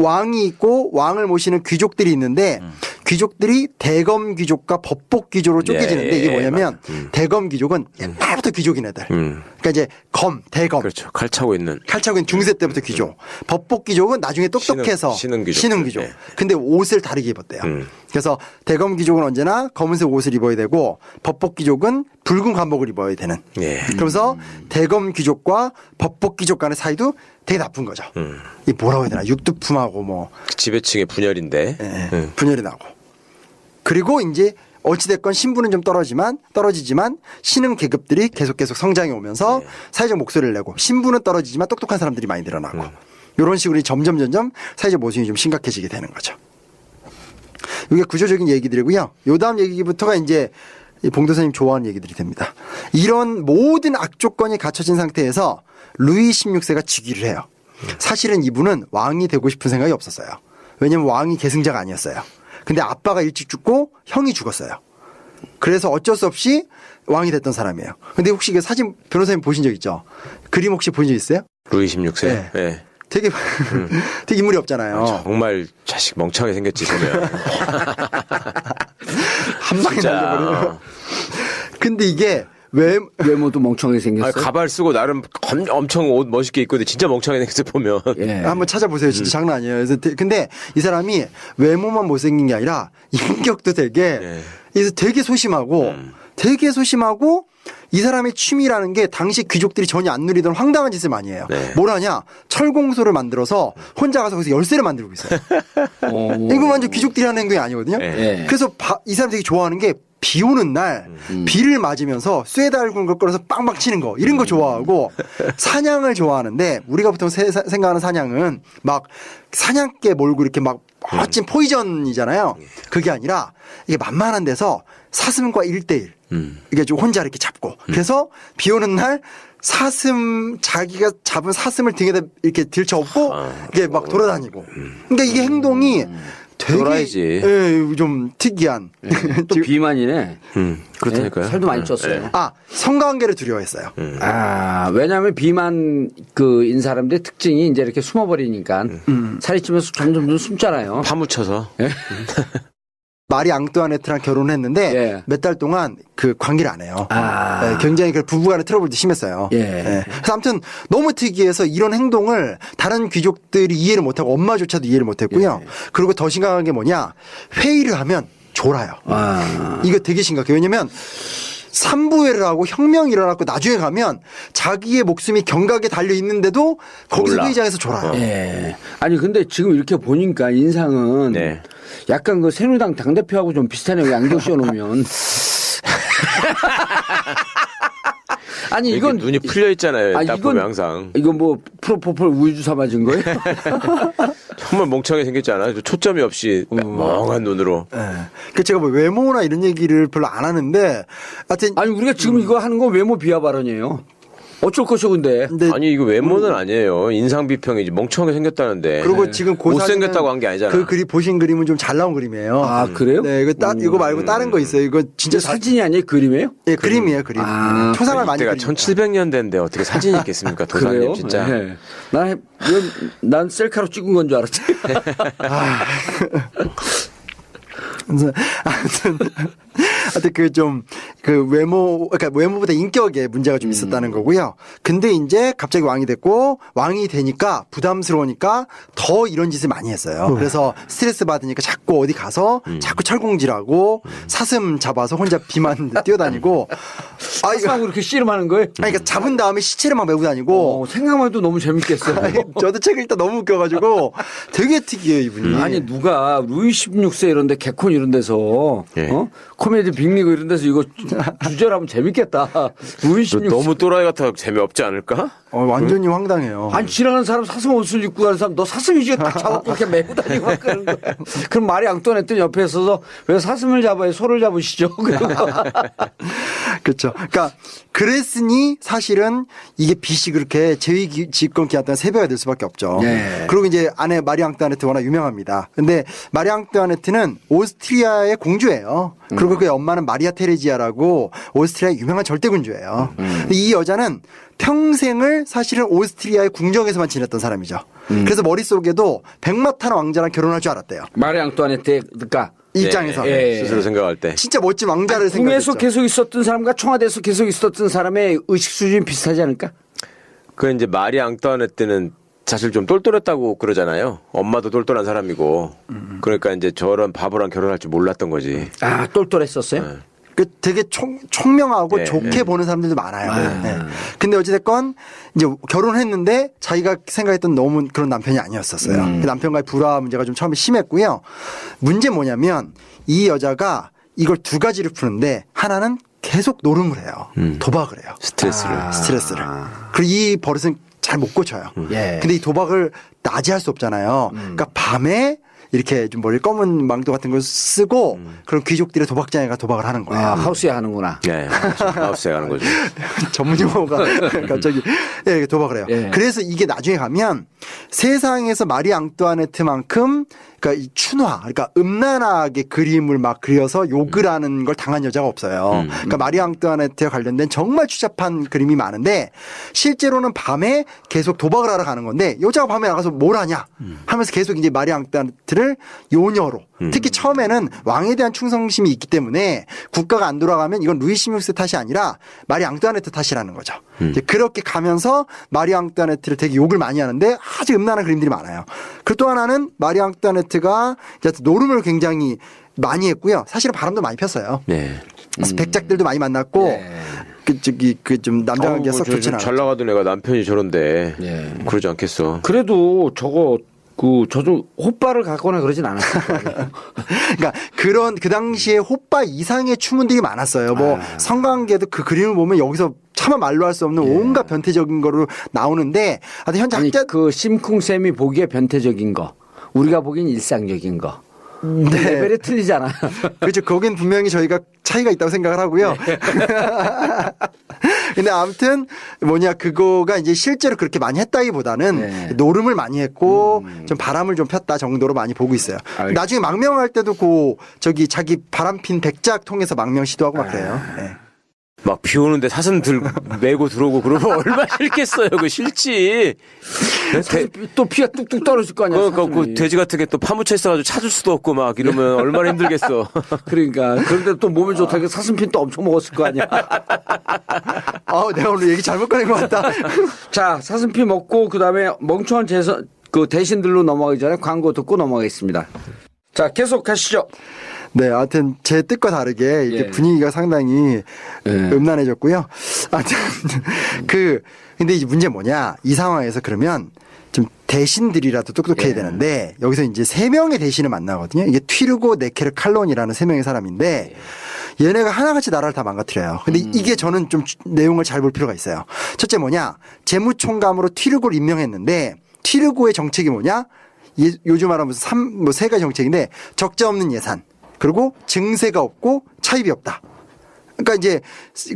C: 왕이 있고 왕을 모시는 귀족들이 있는데 귀족들이 대검 귀족과 법복 귀족으로 쪼개지는데
D: 예,
C: 이게 뭐냐면
D: 맞아.
C: 대검 귀족은 옛날부터 귀족인 애들. 그러니까 이제 대검.
D: 그렇죠. 칼 차고 있는.
C: 칼 차고 있는 중세 때부터 귀족. 법복 귀족은 나중에 똑똑해서
D: 신흥 귀족. 네.
C: 근데 옷을 다르게 입었대요. 그래서 대검 귀족은 언제나 검은색 옷을 입어야 되고 법복 귀족은 붉은 관복을 입어야 되는.
D: 예.
C: 그러면서 대검 귀족과 법복 귀족 간의 사이도 되게 나쁜 거죠. 이 뭐라고 해야 되나 육두품하고 뭐
D: 지배층의 분열인데.
C: 예, 분열이 나고. 그리고 이제 어찌됐건 신분은 좀 떨어지지만 신흥 계급들이 계속 성장해 오면서 사회적 목소리를 내고 신분은 떨어지지만 똑똑한 사람들이 많이 늘어나고 이런 식으로 점점 사회적 모순이 좀 심각해지게 되는 거죠. 이게 구조적인 얘기들이고요. 요 다음 얘기부터가 이제 봉도사님 좋아하는 얘기들이 됩니다. 이런 모든 악조건이 갖춰진 상태에서 루이 16세가 즉위를 해요. 사실은 이분은 왕이 되고 싶은 생각이 없었어요. 왜냐면 왕이 계승자가 아니었어요. 근데 아빠가 일찍 죽고 형이 죽었어요. 그래서 어쩔 수 없이 왕이 됐던 사람이에요. 근데 혹시 그 사진 변호사님 보신 적 있죠? 그림 혹시 보신 적 있어요?
D: 루이 16세.
C: 네.
D: 예.
C: 되게 되게 인물이 없잖아요.
D: 정말 자식 멍청하게 생겼지 보면.
C: 한 방에
D: 진짜.
C: 날려버려요. 근데 이게 왜
B: 외모도 멍청하게 생겼어요.
D: 가발 쓰고 나름 엄청 옷 멋있게 입고 근데 진짜 멍청하게 생겼어 보면.
B: 예.
C: 한번 찾아보세요. 진짜 장난 아니에요. 그래서 근데 이 사람이 외모만 못생긴 게 아니라 인격도 되게
D: 예.
C: 그래서 되게 소심하고 이 사람의 취미라는 게 당시 귀족들이 전혀 안 누리던 황당한 짓을 많이 해요.
D: 네.
C: 뭘 하냐? 철공소를 만들어서 혼자 가서 거기서 열쇠를 만들고 있어요. 이거 완전 귀족들이 하는 행동이 아니거든요.
B: 예.
C: 그래서 이 사람이 되게 좋아하는 게 비 오는 날 비를 맞으면서 쇠 달군 걸 끌어서 빵빵 치는 거 이런 거 좋아하고 사냥을 좋아하는데 우리가 보통 생각하는 사냥은 막 사냥개 몰고 이렇게 막 멋진 포이전이잖아요. 그게 아니라 이게 만만한 데서 사슴과 1대1 이게 좀 혼자 이렇게 잡고 그래서 비 오는 날 자기가 잡은 사슴을 등에다 이렇게 들쳐업고 이게 막 돌아다니고 그러니까 이게 행동이 되게
D: 놀아야지.
C: 예, 좀 특이한
B: 또 비만이네.
D: 그렇다니까요.
B: 살도 많이 쪘어요.
C: 성관계를 두려워했어요.
B: 왜냐하면 비만인 사람들의 특징이 이제 이렇게 숨어버리니까 살이 찌면서 점점 숨잖아요.
D: 파묻혀서.
C: 마리 앙뚜아네트랑 결혼했는데
B: 예.
C: 몇 달 동안 그 관계를 안 해요. 예, 굉장히 그 부부간의 트러블도 심했어요.
B: 예.
C: 그래서 아무튼 너무 특이해서 이런 행동을 다른 귀족들이 이해를 못하고 엄마조차도 이해를 못했고요. 그리고 더 심각한 게 뭐냐 회의를 하면 졸아요. 이거 되게 심각해요. 왜냐면 삼부회를 하고 혁명이 일어났고 나중에 가면 자기의 목숨이 경각에 달려 있는데도 거기서
D: 몰라.
C: 회의장에서 졸아요.
B: 예. 아니 근데 지금 이렇게 보니까 인상은
D: 네.
B: 약간 그 새누리당 당대표하고 좀 비슷하네요. 양경 씌워놓으면. 아니
D: 이건
B: 이건
D: 눈이 풀려 있잖아요. 딱
B: 이건
D: 보면 항상.
B: 이건 뭐 프로포폴 우유주사 맞은 거예요?
D: 정말 멍청하게 생겼지 않아요? 초점이 없이 멍한 눈으로.
C: 그 제가 뭐 외모나 이런 얘기를 별로 안 하는데 하여튼
B: 아니 우리가 지금 이거 하는 건 외모 비하 발언이에요. 어쩔 것이오 근데.
C: 근데
D: 아니 이거 외모는 아니에요. 인상 비평이지 멍청하게 생겼다는데.
C: 그리고 지금 그
D: 못생겼다고 한 게 아니잖아.
C: 그 그림 보신 그림은 좀 잘 나온 그림이에요.
B: 아 그래요?
C: 네, 이거 말고 다른 거 있어요. 이거 진짜
B: 사진이 아니에요 그림이에요?
C: 예, 그림이에요, 그림.
B: 아,
C: 초상을 많이
D: 이때가
C: 그리니까.
D: 1700년대인데 어떻게 사진이 있겠습니까, 도사님
B: 그래요?
D: 진짜.
B: 네. 난 셀카로 찍은 건 줄 알았지.
C: 그래서 하여튼 그 외모, 그러니까 외모보다 인격에 문제가 좀 있었다는 거고요. 근데 이제 갑자기 왕이 됐고 왕이 되니까 부담스러우니까 더 이런 짓을 많이 했어요. 그래서 스트레스 받으니까 자꾸 어디 가서 자꾸 철공질하고 사슴 잡아서 혼자 비만 뛰어다니고 아 이거
B: 사슴하고 그렇게 씨름하는 거예요?
C: 그러니까 잡은 다음에 시체를 막 메고 다니고
B: 생각만 해도 너무 재밌겠어요.
C: 저도 책을 읽다 너무 웃겨가지고 되게 특이해요 이분이.
B: 아니 누가 루이 16세 이런데 개콘 이런 데서
D: 예.
B: 코미디 빅리그 이런 데서 이거 주제로 하면 재밌겠다. 루이 16세.
D: 너무 또라이 같아 재미없지 않을까?
C: 완전히 황당해요.
B: 아니 지나가는 사람 사슴 옷을 입고 가는 사람 너 사슴 위주에 딱 잡아갖고 이렇게 메고 다니고 막 그러는 거야. 그럼 말이 앙뚜아네트 옆에 있어서 왜 사슴을 잡아요? 소를 잡으시죠? 그리고
C: 그렇죠. 그러니까 그랬으니 사실은 이게 빚이 그렇게 제위 집권 기간 동안 3배가 될 수밖에 없죠.
B: 네.
C: 그리고 이제 아내 마리 앙뚜아네트 워낙 유명합니다. 근데 마리 앙뚜아네트는 오스트리아의 공주예요. 그리고 그의 엄마는 마리아 테레지아라고 오스트리아의 유명한 절대군주예요. 근데 이 여자는 평생을 사실은 오스트리아의 궁정에서만 지냈던 사람이죠. 그래서 머릿속에도 백마탄 왕자랑 결혼할 줄 알았대요.
B: 마리 앙뚜아네트가
C: 이 입장에서.
B: 예.
D: 스스로 생각할 때.
C: 진짜 멋진 왕자를
B: 궁에서
C: 생각했죠.
B: 계속 있었던 사람과 청와대에서 계속 있었던 사람의 의식 수준이 비슷하지 않을까?
D: 그 이제 마리 앙뚜아네트는 사실 좀 똘똘했다고 그러잖아요. 엄마도 똘똘한 사람이고. 그러니까 이제 저런 바보랑 결혼할 줄 몰랐던 거지.
B: 아 똘똘했었어요?
C: 그 되게 총명하고
D: 네,
C: 좋게
D: 네.
C: 보는 사람들도 많아요. 네. 근데 어찌됐건 이제 결혼했는데 자기가 생각했던 너무 그런 남편이 아니었었어요. 그 남편과의 불화 문제가 좀 처음에 심했고요. 문제는 뭐냐면 이 여자가 이걸 두 가지를 푸는데 하나는 계속 노름을 해요. 도박을 해요. 스트레스를. 그리고 이 버릇은 잘 못 고쳐요.
B: 예.
C: 근데 이 도박을 낮에 할 수 없잖아요. 그러니까 밤에 이렇게 좀 머리 검은 망토 같은 걸 쓰고 그런 귀족들의 도박장에 가 도박을 하는 거예요.
B: 아, 하우스에 하는구나.
D: 네. 하우스에 가는 거죠.
C: 전문 용어가 갑자기 예, 도박을 해요.
B: 예.
C: 그래서 이게 나중에 가면 세상에서 마리 앙뚜아네트만큼 그러니까 이 춘화, 그러니까 음란하게 그림을 막 그려서 욕을 하는 걸 당한 여자가 없어요. 그러니까 마리 앙뚜아네트에 관련된 정말 추잡한 그림이 많은데 실제로는 밤에 계속 도박을 하러 가는 건데 여자가 밤에 나가서 뭘 하냐 하면서 계속 이제 마리 앙뚜아네트를 요녀로 특히 처음에는 왕에 대한 충성심이 있기 때문에 국가가 안 돌아가면 이건 루이 16세 탓이 아니라 마리 앙뚜아네트 탓이라는 거죠. 이제 그렇게 가면서 마리 앙뚜아네트를 되게 욕을 많이 하는데 아주 음란한 그림들이 많아요. 그리고 또 하나는 마리 앙뚜아네트가 이제 노름을 굉장히 많이 했고요. 사실은 바람도 많이 폈어요.
D: 네.
C: 그래서 백작들도 많이 만났고 그 좀 남자관계가 썩 좋진 않아요.
D: 잘 나가던 애가 남편이 저런데
B: 예.
D: 그러지 않겠어.
B: 그래도 저도 호빠를 갖거나 그러진 않았을 거예요.
C: 그러니까 그런 그 당시에 호빠 이상의 추문들이 많았어요. 뭐 성관계도 그 그림을 보면 여기서 차마 말로 할 수 없는 온갖 변태적인 거로 나오는데 하여튼 현재
B: 아니
C: 학자
B: 그 심쿵쌤이 보기에 변태적인 거 우리가 보기엔 일상적인 거 레벨이 틀리잖아.
C: 그렇죠. 거긴 분명히 저희가 차이가 있다고 생각을 하고요. 근데 아무튼 그거가 이제 실제로 그렇게 많이 했다기보다는
B: 네.
C: 노름을 많이 했고 좀 바람을 좀 폈다 정도로 많이 보고 있어요.
B: 알겠습니다.
C: 나중에 망명할 때도 자기 바람핀 백작 통해서 망명 시도하고 막 그래요. 네.
D: 막 비 오는데 사슴 메고 들어오고 그러면 얼마나 싫겠어요. 그 싫지.
B: 또 피가 뚝뚝 떨어질 거 아니야.
D: 그러니까
B: 사슴이.
D: 그 돼지 같은 게 또 파묻혀 있어가지고 찾을 수도 없고 막 이러면 얼마나 힘들겠어.
B: 그러니까 그런데 또 몸에 좋다고 사슴핀 또 엄청 먹었을 거 아니야.
C: 내가 오늘 얘기 잘못 꺼낸 것 같다.
B: 자 사슴핀 먹고 그다음에 멍청한 대신들로 넘어가기 전에 광고 듣고 넘어가겠습니다. 자 계속 가시죠.
C: 네, 하여튼 제 뜻과 다르게 이게
B: 예.
C: 분위기가 상당히 음란해졌고요. 하여튼 근데 이제 문제는 뭐냐? 이 상황에서 그러면 좀 대신들이라도 똑똑해야 되는데 여기서 이제 3명의 대신을 만나거든요. 이게 튀르고 네케르 칼론이라는 3명의 사람인데 얘네가 하나같이 나라를 다 망가뜨려요. 근데 이게 저는 좀 내용을 잘 볼 필요가 있어요. 첫째 뭐냐? 재무총감으로 튀르고를 임명했는데 튀르고의 정책이 뭐냐? 요즘 말하면 3가지 정책인데 적자 없는 예산. 그리고 증세가 없고 차입이 없다. 그러니까 이제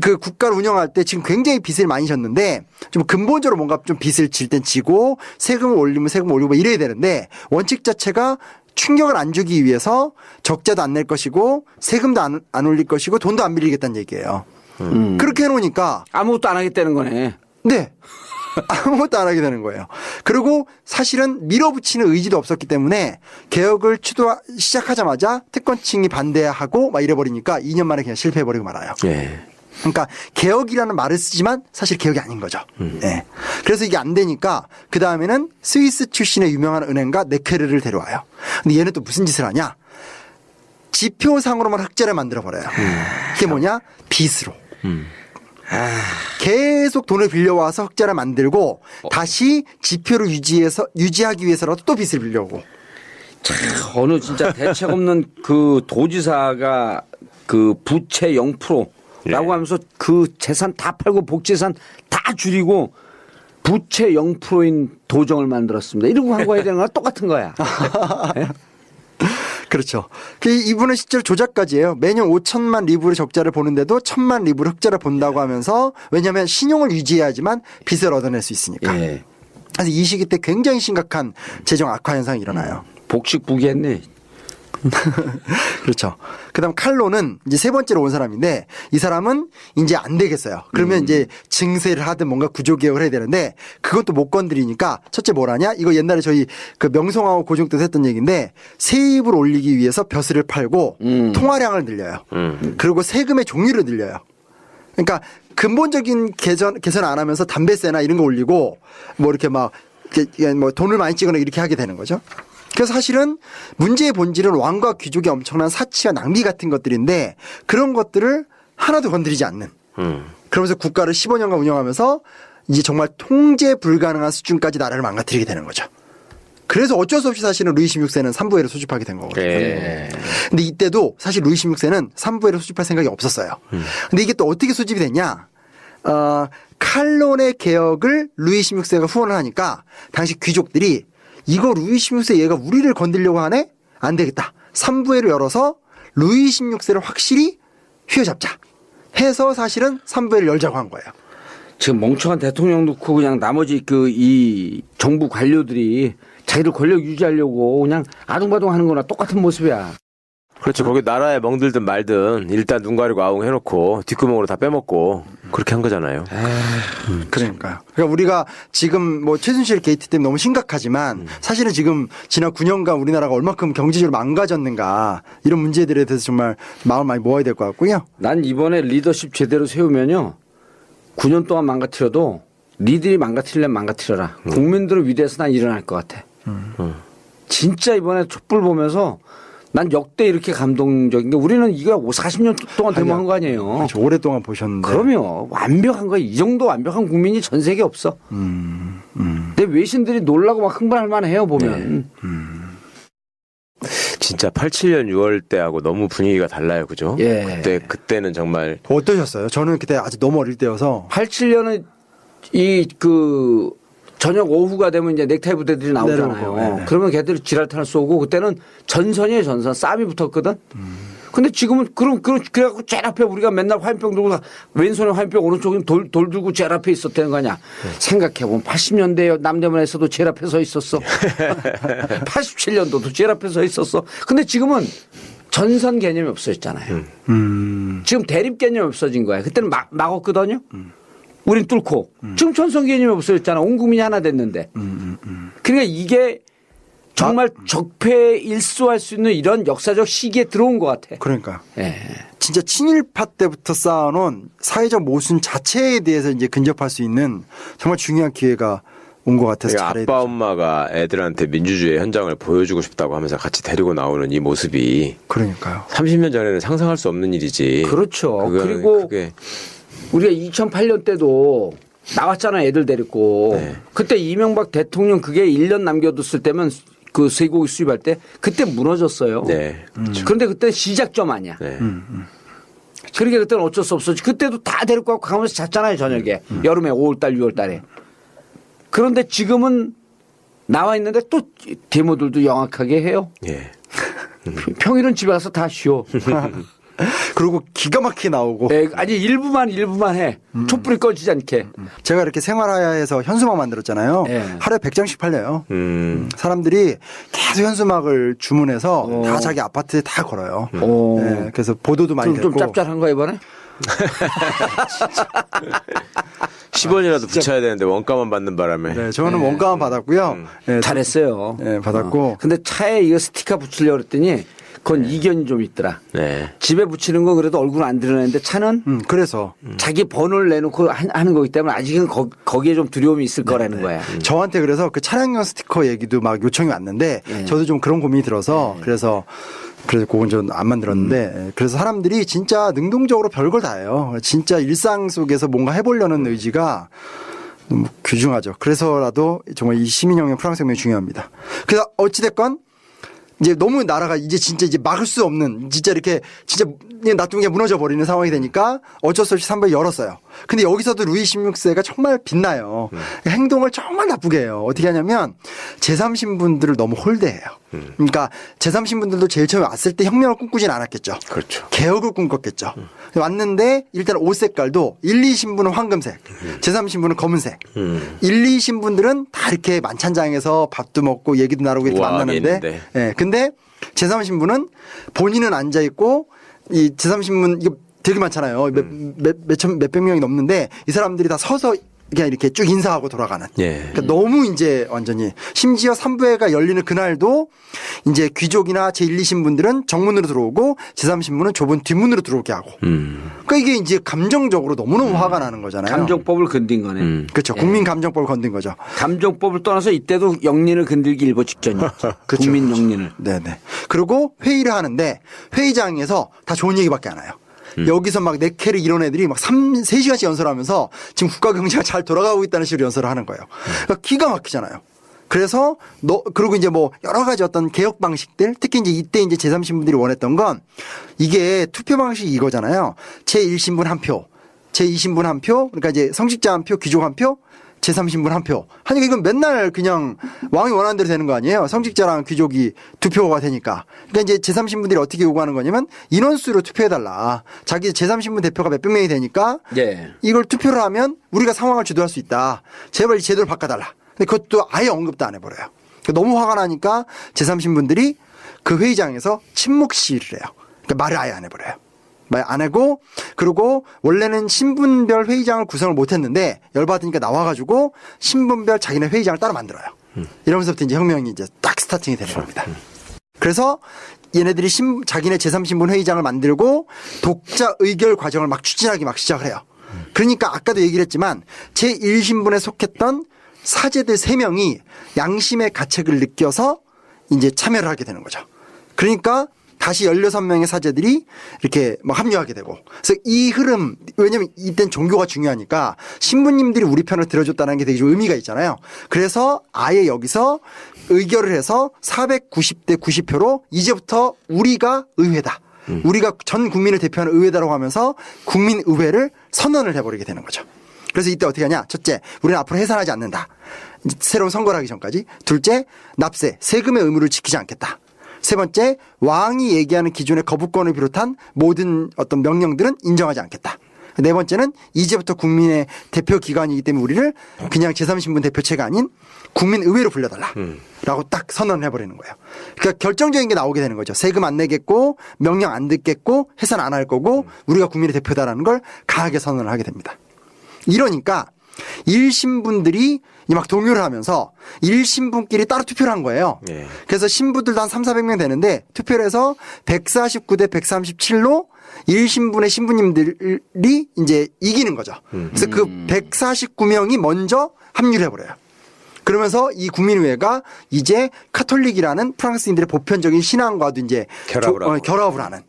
C: 그 국가를 운영할 때 지금 굉장히 빚을 많이 졌는데 좀 근본적으로 뭔가 좀 빚을 질 땐 지고 세금을 올리면 세금을 올리고 뭐 이래야 되는데 원칙 자체가 충격을 안 주기 위해서 적자도 안 낼 것이고 세금도 안 올릴 것이고 돈도 안 빌리겠다는 얘기예요. 그렇게 해놓으니까
B: 아무것도 안 하겠다는 거네.
C: 네. 아무것도 안 하게 되는 거예요. 그리고 사실은 밀어붙이는 의지도 없었기 때문에 개혁을 시작하자마자 특권층이 반대하고 막 이래버리니까 2년 만에 그냥 실패해버리고 말아요.
D: 예.
C: 그러니까 개혁이라는 말을 쓰지만 사실 개혁이 아닌 거죠. 예. 그래서 이게 안 되니까 그 다음에는 스위스 출신의 유명한 은행가 네케르를 데려와요. 근데 얘는 또 무슨 짓을 하냐? 지표상으로만 흑자를 만들어버려요. 그게 뭐냐? 빚으로. 계속 돈을 빌려와서 흑자를 만들고 다시 지표를 유지하기 위해서라도 또 빚을 빌려오고.
B: 어느 진짜 대책 없는 그 도지사가 그 부채 0%라고 하면서 그 재산 다 팔고 복재산 다 줄이고 부채 0%인 도정을 만들었습니다. 이러고 한 거에 되는 거랑 똑같은 거야. 네?
C: 그렇죠. 이분은 실제로 조작가지예요. 매년 5천만 리브르 적자를 보는데도 1,000만 리브르 흑자를 본다고 하면서 왜냐하면 신용을 유지해야지만 빚을 얻어낼 수 있으니까.
B: 예.
C: 그래서 이 시기 때 굉장히 심각한 재정 악화 현상이 일어나요.
B: 복식부기했네.
C: 그렇죠. 그다음 칼로는 이제 세 번째로 온 사람인데 이 사람은 이제 안 되겠어요. 그러면 이제 증세를 하든 뭔가 구조개혁을 해야 되는데 그것도 못 건드리니까 첫째 뭘 하냐? 이거 옛날에 저희 그 명성하고 고종 때도 했던 얘기인데 세입을 올리기 위해서 벼슬을 팔고 통화량을 늘려요. 그리고 세금의 종류를 늘려요. 그러니까 근본적인 개선 안 하면서 담배세나 이런 거 올리고 뭐 이렇게 막 뭐 돈을 많이 찍거나 이렇게 하게 되는 거죠. 그래서 사실은 문제의 본질은 왕과 귀족의 엄청난 사치와 낭비 같은 것들인데 그런 것들을 하나도 건드리지 않는. 그러면서 국가를 15년간 운영하면서 이제 정말 통제 불가능한 수준까지 나라를 망가뜨리게 되는 거죠. 그래서 어쩔 수 없이 사실은 루이 16세는 삼부회를 소집하게 된 거거든요.
D: 예.
C: 근데 이때도 사실 루이 16세는 삼부회를 소집할 생각이 없었어요. 근데 이게 또 어떻게 소집이 됐냐? 칼론의 개혁을 루이 16세가 후원을 하니까 당시 귀족들이 이거 루이 16세 얘가 우리를 건드리려고 하네? 안 되겠다. 3부회를 열어서 루이 16세를 확실히 휘어잡자 해서 사실은 3부회를 열자고 한 거예요.
B: 지금 멍청한 대통령 놓고 그냥 나머지 그 이 정부 관료들이 자기들 권력 유지하려고 그냥 아둥바둥 하는 거나 똑같은 모습이야.
D: 그렇죠. 거기 나라에 멍들든 말든 일단 눈 가리고 아웅 해놓고 뒷구멍으로 다 빼먹고 그렇게 한 거잖아요.
C: 그러니까요. 그러니까 우리가 지금 뭐 최순실 게이트 때문에 너무 심각하지만 사실은 지금 지난 9년간 우리나라가 얼마큼 경제적으로 망가졌는가 이런 문제들에 대해서 정말 마음을 많이 모아야 될 것 같고요.
B: 난 이번에 리더십 제대로 세우면요. 9년 동안 망가뜨려도 니들이 망가뜨리려면 망가뜨려라. 국민들을 위대해서 난 일어날 것 같아. 진짜 이번에 촛불 보면서 난 역대 이렇게 감동적인 게 우리는 이거 40년 동안 대모한 거 아니에요.
C: 그렇죠. 오랫동안 보셨는데.
B: 그럼요. 완벽한 거야. 이 정도 완벽한 국민이 전 세계 없어. 근데 외신들이 놀라고 막 흥분할 만해요 보면.
D: 진짜 87년 6월 때하고 너무 분위기가 달라요, 그죠?
B: 예.
D: 그때는 정말
C: 어떠셨어요? 저는 그때 아직 너무 어릴 때여서.
B: 87년은 이 그 저녁 오후가 되면 이제 넥타이 부대들이 나오잖아요.
C: 내려오고, 네.
B: 그러면 걔들이 지랄탄을 쏘고 그때는 전선이에요, 전선. 쌈이 붙었거든. 근데 지금은 그래갖고 제일 앞에 우리가 맨날 화염병 들고 왼손에 화염병 오른쪽에 돌 들고 제일 앞에 있었다는 거 아니야. 생각해보면 80년대 남대문에서도 제일 앞에 서 있었어. 87년도도 제일 앞에 서 있었어. 근데 지금은 전선 개념이 없어졌잖아요. 지금 대립 개념이 없어진 거야. 그때는 막았거든요. 우린 뚫고. 지금 전선 개념이 없어졌잖아. 온 국민이 하나 됐는데. 그러니까 이게 정말 적폐일수할 수 있는 이런 역사적 시기에 들어온 것 같아.
C: 그러니까.
B: 예.
C: 진짜 친일파 때부터 쌓아놓은 사회적 모순 자체에 대해서 이제 근접할 수 있는 정말 중요한 기회가 온 것 같아서
D: 그러니까
C: 잘해야
D: 아빠
C: 되죠.
D: 엄마가 애들한테 민주주의 현장을 보여주고 싶다고 하면서 같이 데리고 나오는 이 모습이
C: 그러니까요.
D: 30년 전에는 상상할 수 없는 일이지.
B: 그렇죠.
D: 그거는
B: 그리고
D: 그게
B: 우리가 2008년 때도 나왔잖아, 애들 데리고.
D: 네.
B: 그때 이명박 대통령 그게 1년 남겨뒀을 때면 그 쇠고기 수입할 때 그때 무너졌어요.
D: 네.
B: 그런데 그때 시작점 아니야.
D: 네.
B: 그러니까 그때는 어쩔 수 없었지. 그때도 다 데리고 가고 강원에서 잤잖아요, 저녁에. 여름에 5월달, 6월달에. 그런데 지금은 나와 있는데 또 데모들도 영악하게 해요.
D: 예.
B: 평일은 집에 가서 다 쉬어.
C: 그리고 기가 막히게 나오고.
B: 예, 아니 일부만 해. 촛불이 꺼지지 않게.
C: 제가 이렇게 생활하야에서 현수막 만들었잖아요.
B: 예.
C: 하루에 100장씩 팔려요. 사람들이 계속 현수막을 주문해서 다 자기 아파트에 다 걸어요.
B: 오.
C: 예, 그래서 보도도 많이
B: 좀
C: 됐고.
B: 짭짤한 거 이번에?
D: 10원이라도 붙여야 되는데 원가만 받는 바람에.
C: 네, 저는 원가만 받았고요. 예,
B: 잘했어요.
C: 예, 받았고.
B: 근데 차에 이거 스티커 붙이려고 그랬더니 그건 이견이 좀 있더라.
D: 네.
B: 집에 붙이는 건 그래도 얼굴 안 드러나는데 차는
C: 그래서
B: 자기 번호를 내놓고 하는 거기 때문에 아직은 거기에 좀 두려움이 있을 거라는 거야.
C: 저한테 그래서 그 차량용 스티커 얘기도 막 요청이 왔는데
B: 예.
C: 저도 좀 그런 고민이 들어서 그래서 그건 전 안 만들었는데 그래서 사람들이 진짜 능동적으로 별걸 다 해요. 진짜 일상 속에서 뭔가 해보려는 의지가 너무 귀중하죠. 그래서라도 정말 이 시민혁명 프랑스혁명이 중요합니다. 그래서 어찌됐건 이제 너무 나라가 이제 진짜 이제 막을 수 없는 진짜 이렇게 진짜 놔두면 무너져 버리는 상황이 되니까 어쩔 수 없이 3번 열었어요. 근데 여기서도 루이 16세가 정말 빛나요. 행동을 정말 나쁘게 해요. 어떻게 하냐면 제3신분들을 너무 홀대해요. 그러니까 제3신분들도 제일 처음에 왔을 때 혁명을 꿈꾸진 않았겠죠.
D: 그렇죠.
C: 개혁을 꿈꿨겠죠. 왔는데 일단 옷 색깔도 1, 2신분은 황금색, 제3신분은 검은색. 1, 2신분들은 다 이렇게 만찬장에서 밥도 먹고 얘기도 나누고 이렇게
D: 우아하게
C: 만나는데
D: 있는데.
C: 예. 근데 제3신분은 본인은 앉아 있고 이 제3신분 이거 되게 많잖아요. 몇백 명이 넘는데 이 사람들이 다 서서 그냥 이렇게 쭉 인사하고 돌아가는.
D: 예.
C: 그러니까 너무 이제 완전히 심지어 3부회가 열리는 그날도 이제 귀족이나 제1, 2신분들은 정문으로 들어오고 제3신분은 좁은 뒷문으로 들어오게 하고. 그러니까 이게 이제 감정적으로 너무너무 화가 나는 거잖아요.
B: 감정법을 건든 거네.
C: 그렇죠. 국민 감정법을 건든 거죠.
B: 감정법을 떠나서 이때도 영린을 건들기 일보 직전이었죠.
C: 그렇죠.
B: 국민 영린을.
C: 네네. 그리고 회의를 하는데 회의장에서 다 좋은 얘기밖에 안 해요. 여기서 막 네케르 이런 애들이 막 3시간씩 연설하면서 지금 국가 경제가 잘 돌아가고 있다는 식으로 연설을 하는 거예요. 그러니까 기가 막히잖아요. 그래서 그리고 이제 뭐 여러 가지 어떤 개혁 방식들 특히 이제 이때 이제 제3신분들이 원했던 건 이게 투표 방식이 이거잖아요. 제1신분 한 표, 제2신분 한 표, 그러니까 이제 성직자 한 표, 귀족 한 표, 제3신분 한 표. 하니까 이건 맨날 그냥 왕이 원하는 대로 되는 거 아니에요? 성직자랑 귀족이 두 표가 되니까. 그러니까 이제 제3신분들이 어떻게 요구하는 거냐면 인원수로 투표해달라. 자기 제3신분 대표가 몇백 명이 되니까
B: 예.
C: 이걸 투표를 하면 우리가 상황을 주도할 수 있다. 제발 이 제도를 바꿔달라. 근데 그것도 아예 언급도 안 해버려요. 그러니까 너무 화가 나니까 제3신분들이 그 회의장에서 침묵 시위를 해요. 그러니까 말을 아예 안 해버려요. 말 안 하고 그리고 원래는 신분별 회의장을 구성을 못했는데 열받으니까 나와가지고 신분별 자기네 회의장을 따로 만들어요. 이러면서부터 이제 혁명이 이제 딱 스타팅이 되는 겁니다. 그래서 얘네들이 자기네 제3신분 회의장을 만들고 독자 의결 과정을 막 추진하기 막 시작을 해요. 그러니까 아까도 얘기를 했지만 제1신분에 속했던 사제들 3명이 양심의 가책을 느껴서 이제 참여를 하게 되는 거죠. 그러니까 다시 16명의 사제들이 이렇게 막 합류하게 되고. 그래서 이 흐름, 왜냐면 이땐 종교가 중요하니까 신부님들이 우리 편을 들어줬다는 게 되게 좀 의미가 있잖아요. 그래서 아예 여기서 의결을 해서 490대 90표로 이제부터 우리가 의회다. 우리가 전 국민을 대표하는 의회다라고 하면서 국민의회를 선언을 해버리게 되는 거죠. 그래서 이때 어떻게 하냐. 첫째, 우리는 앞으로 해산하지 않는다. 새로운 선거를 하기 전까지. 둘째, 납세, 세금의 의무를 지키지 않겠다. 세 번째, 왕이 얘기하는 기존의 거부권을 비롯한 모든 어떤 명령들은 인정하지 않겠다. 네 번째는 이제부터 국민의 대표 기관이기 때문에 우리를 그냥 제3신분 대표체가 아닌 국민의회로 불려달라. 라고 딱 선언을 해버리는 거예요. 그러니까 결정적인 게 나오게 되는 거죠. 세금 안 내겠고 명령 안 듣겠고 해산 안 할 거고 우리가 국민의 대표다라는 걸 강하게 선언을 하게 됩니다. 이러니까 1신분들이 막 동요를 하면서 1신분끼리 따로 투표를 한 거예요.
D: 예.
C: 그래서 신부들도 한 3,400명 되는데 투표를 해서 149대 137로 1신분의 신부님들이 이제 이기는 거죠. 그래서 그 149명이 먼저 합류를 해버려요. 그러면서 이 국민의회가 이제 카톨릭이라는 프랑스인들의 보편적인 신앙과도 이제 결합을 하는.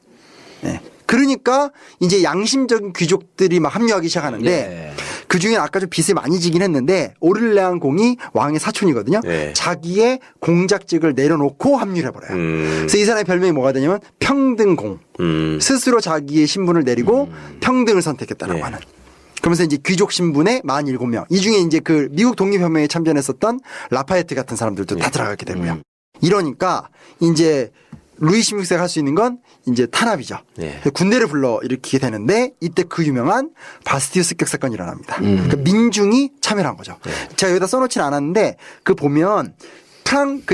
C: 네. 그러니까 이제 양심적인 귀족들이 막 합류하기 시작하는데
B: 예.
C: 그 중에 아까 좀 빚을 많이 지긴 했는데 오를레안 공이 왕의 사촌이거든요.
D: 예.
C: 자기의 공작직을 내려놓고 합류를 해버려요. 그래서 이 사람의 별명이 뭐가 되냐면 평등공. 스스로 자기의 신분을 내리고 평등을 선택했다라고
D: 예.
C: 하는. 그러면서 이제 귀족 신분의 47명. 이 중에 이제 그 미국 독립혁명에 참전했었던 라파에트 같은 사람들도 다 들어가게 되고요. 이러니까 이제 루이 16세가 할 수 있는 건 이제 탄압이죠.
D: 네.
C: 군대를 불러 일으키게 되는데 이때 그 유명한 바스티유 습격 사건이 일어납니다. 그러니까 민중이 참여를 한 거죠. 제가 여기다 써놓지는 않았는데 그 보면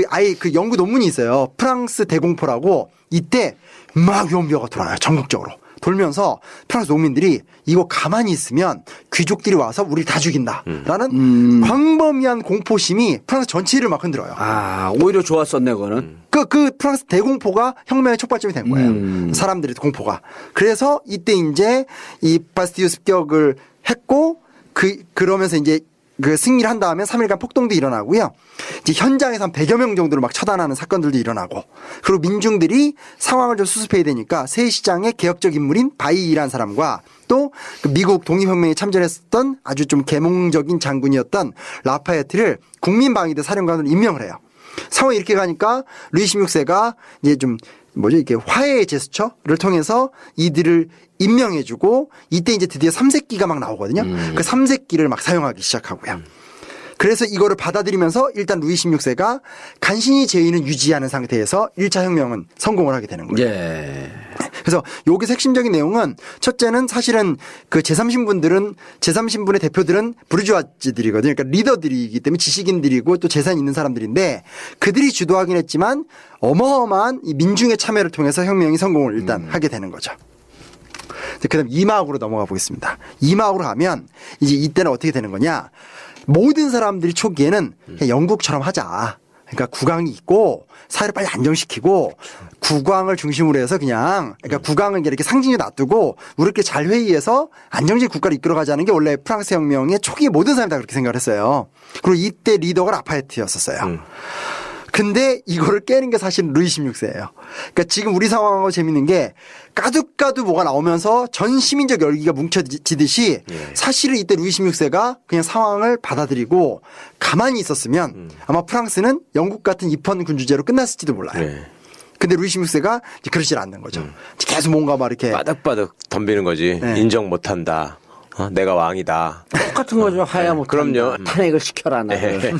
C: 아예 그 연구 논문이 있어요. 프랑스 대공포라고 이때 막 유언비어가 돌아요. 전국적으로. 돌면서 프랑스 농민들이 이거 가만히 있으면 귀족들이 와서 우리를 다 죽인다라는 광범위한 공포심이 프랑스 전체를 막 흔들어요.
B: 아, 오히려 좋았었네, 그거는.
C: 그 프랑스 대공포가 혁명의 촉발점이 된 거예요. 사람들의 공포가. 그래서 이때 이제 이 바스티유 습격을 했고 그러면서 이제 그 승리를 한 다음에 3일간 폭동도 일어나고요. 이제 현장에서 한 100여 명 정도를 막 처단하는 사건들도 일어나고 그리고 민중들이 상황을 좀 수습해야 되니까 새 시장의 개혁적 인물인 바이이라는 사람과 또 그 미국 독립혁명에 참전했었던 아주 좀 계몽적인 장군이었던 라파에트를 국민방위대 사령관으로 임명을 해요. 상황이 이렇게 가니까 루이 16세가 이제 좀 이렇게 화해의 제스처를 통해서 이들을 임명해주고 이때 이제 드디어 삼색기가 막 나오거든요. 그 삼색기를 막 사용하기 시작하고요. 그래서 이거를 받아들이면서 일단 루이 16세가 간신히 제의는 유지하는 상태에서 1차 혁명은 성공을 하게 되는 거예요.
B: 예.
C: 그래서 여기서 핵심적인 내용은 첫째는 사실은 그 제3신분의 대표들은 부르주아지들이거든요. 그러니까 리더들이기 때문에 지식인들이고 또 재산 있는 사람들인데 그들이 주도하긴 했지만 어마어마한 이 민중의 참여를 통해서 혁명이 성공을 일단 하게 되는 거죠. 그다음 2막으로 넘어가 보겠습니다. 2막으로 가면 이제 이때는 어떻게 되는 거냐. 모든 사람들이 초기에는 그냥 영국처럼 하자. 그러니까 국왕이 있고 사회를 빨리 안정시키고 국왕을 중심으로 해서 그러니까 국왕을 이렇게 상징에 놔두고 우리끼리 잘 회의해서 안정적인 국가를 이끌어가자는 게 원래 프랑스 혁명의 초기에 모든 사람이 다 그렇게 생각을 했어요. 그리고 이때 리더가 라파에트였었어요. 근데 이거를 깨는 게 사실 루이 16세예요. 그러니까 지금 우리 상황하고 재밌는 게 까두까두 뭐가 나오면서 전 시민적 열기가 뭉쳐지듯이 사실은 이때 루이 16세가 그냥 상황을 받아들이고 가만히 있었으면 아마 프랑스는 영국 같은 입헌 군주제로 끝났을지도 몰라요.
D: 네.
C: 근데 루이 16세가 그러질 않는 거죠. 계속 뭔가 막 이렇게
D: 바득바득 덤비는 거지.
C: 네.
D: 인정 못한다. 내가 왕이다.
B: 똑같은 거죠. 하야 못
D: 그럼요.
B: 탄핵을 시켜라 나를.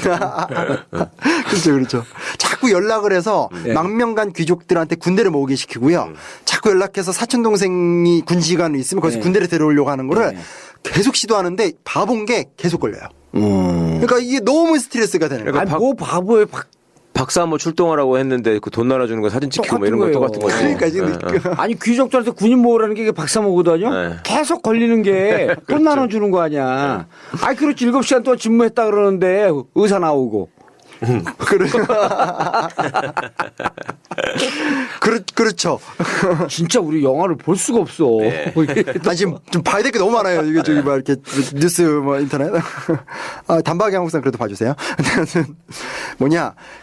C: 그렇죠. 자꾸 연락을 해서 망명간 귀족들한테 군대를 모으게 시키고요. 자꾸 연락해서 사촌 동생이 군지관에 있으면 거기서 군대를 데려오려고 하는 거를 계속 시도하는데 바본 게 계속 걸려요. 그러니까 이게 너무 스트레스가 되는 거예요.
B: 아니, 뭐 바보에
D: 박사 한번 출동하라고 했는데 그 돈 날아주는 거 사진 찍히고 뭐 이런 거 똑같은 거죠.
C: 그러니까 지금
B: 아니 귀족들한테 군인 모으라는 게 이게 박사 모거든요.
D: 네.
B: 계속 걸리는 게 돈 나눠주는 거 아니야. 아니 그렇지 7시간 동안 집무했다 그러는데 의사 나오고.
C: 그렇죠.
B: 진짜 우리 영화를 볼 수가 없어.
D: 네.
C: 아, 지금 좀 봐야 될 게 너무 많아요. 이게 저기 막 이렇게 뉴스 뭐 인터넷. 단박에 한국산 그래도 봐주세요.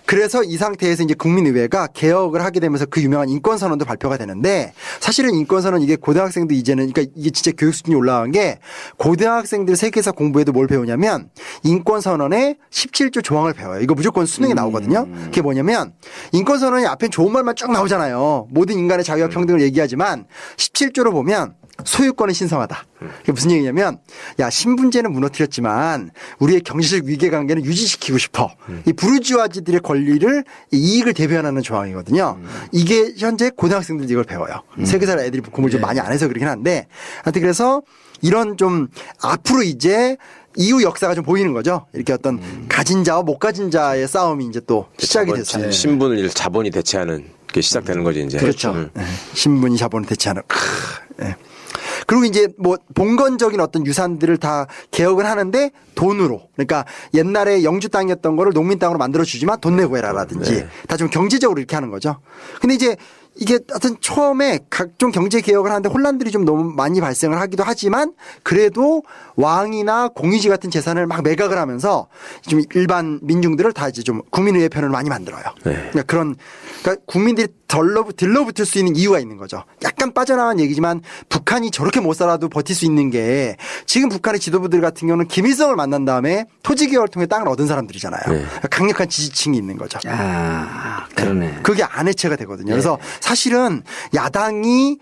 C: 그래서 이 상태에서 이제 국민의회가 개혁을 하게 되면서 그 유명한 인권선언도 발표가 되는데 사실은 인권선언 이게 고등학생도 이제는 그러니까 이게 진짜 교육 수준이 올라간 게 고등학생들 세계사 공부에도 뭘 배우냐면 인권선언의 17조 조항을 배워요. 이거 무조건 수능에 나오거든요. 그게 뭐냐면 인권선언이 앞에 좋은 말만 쭉 나오잖아요. 모든 인간의 자유와 평등을 얘기하지만 17조로 보면 소유권은 신성하다. 그게 무슨 얘기냐면 야 신분제는 무너뜨렸지만 우리의 경제적 위계관계는 유지시키고 싶어. 이 부르주아지들의 권리를 이익을 대변하는 조항이거든요. 이게 현재 고등학생들이 이걸 배워요. 세계사 애들이 공부를 좀 많이 안 해서 그렇긴 한데 하여튼 그래서 이런 좀 앞으로 이제 이후 역사가 좀 보이는 거죠. 이렇게 어떤 가진 자와 못 가진 자의 싸움이 이제 또 시작이 됐어요.
D: 신분을 자본이 대체하는 게 시작되는 거지 이제.
C: 그렇죠. 네. 신분이 자본을 대체하는. 네. 그리고 이제 뭐 봉건적인 어떤 유산들을 다 개혁을 하는데 돈으로. 그러니까 옛날에 영주 땅이었던 거를 농민 땅으로 만들어 주지만 돈 내고 해라라든지 다 좀 경제적으로 이렇게 하는 거죠. 근데 이제 이게 하여튼 처음에 각종 경제 개혁을 하는데 혼란들이 좀 너무 많이 발생을 하기도 하지만 그래도 왕이나 공유지 같은 재산을 막 매각을 하면서 좀 일반 민중들을 다 이제 좀 국민의회 편을 많이 만들어요. 그러니까 그러니까 국민들이 들러붙을 수 있는 이유가 있는 거죠. 약간 빠져나간 얘기지만 북한이 저렇게 못 살아도 버틸 수 있는 게 지금 북한의 지도부들 같은 경우는 김일성을 만난 다음에 토지 개혁을 통해 땅을 얻은 사람들이잖아요. 그러니까 강력한 지지층이 있는 거죠.
B: 아, 그러네.
C: 그게 안해체가 되거든요. 그래서 사실은 야당이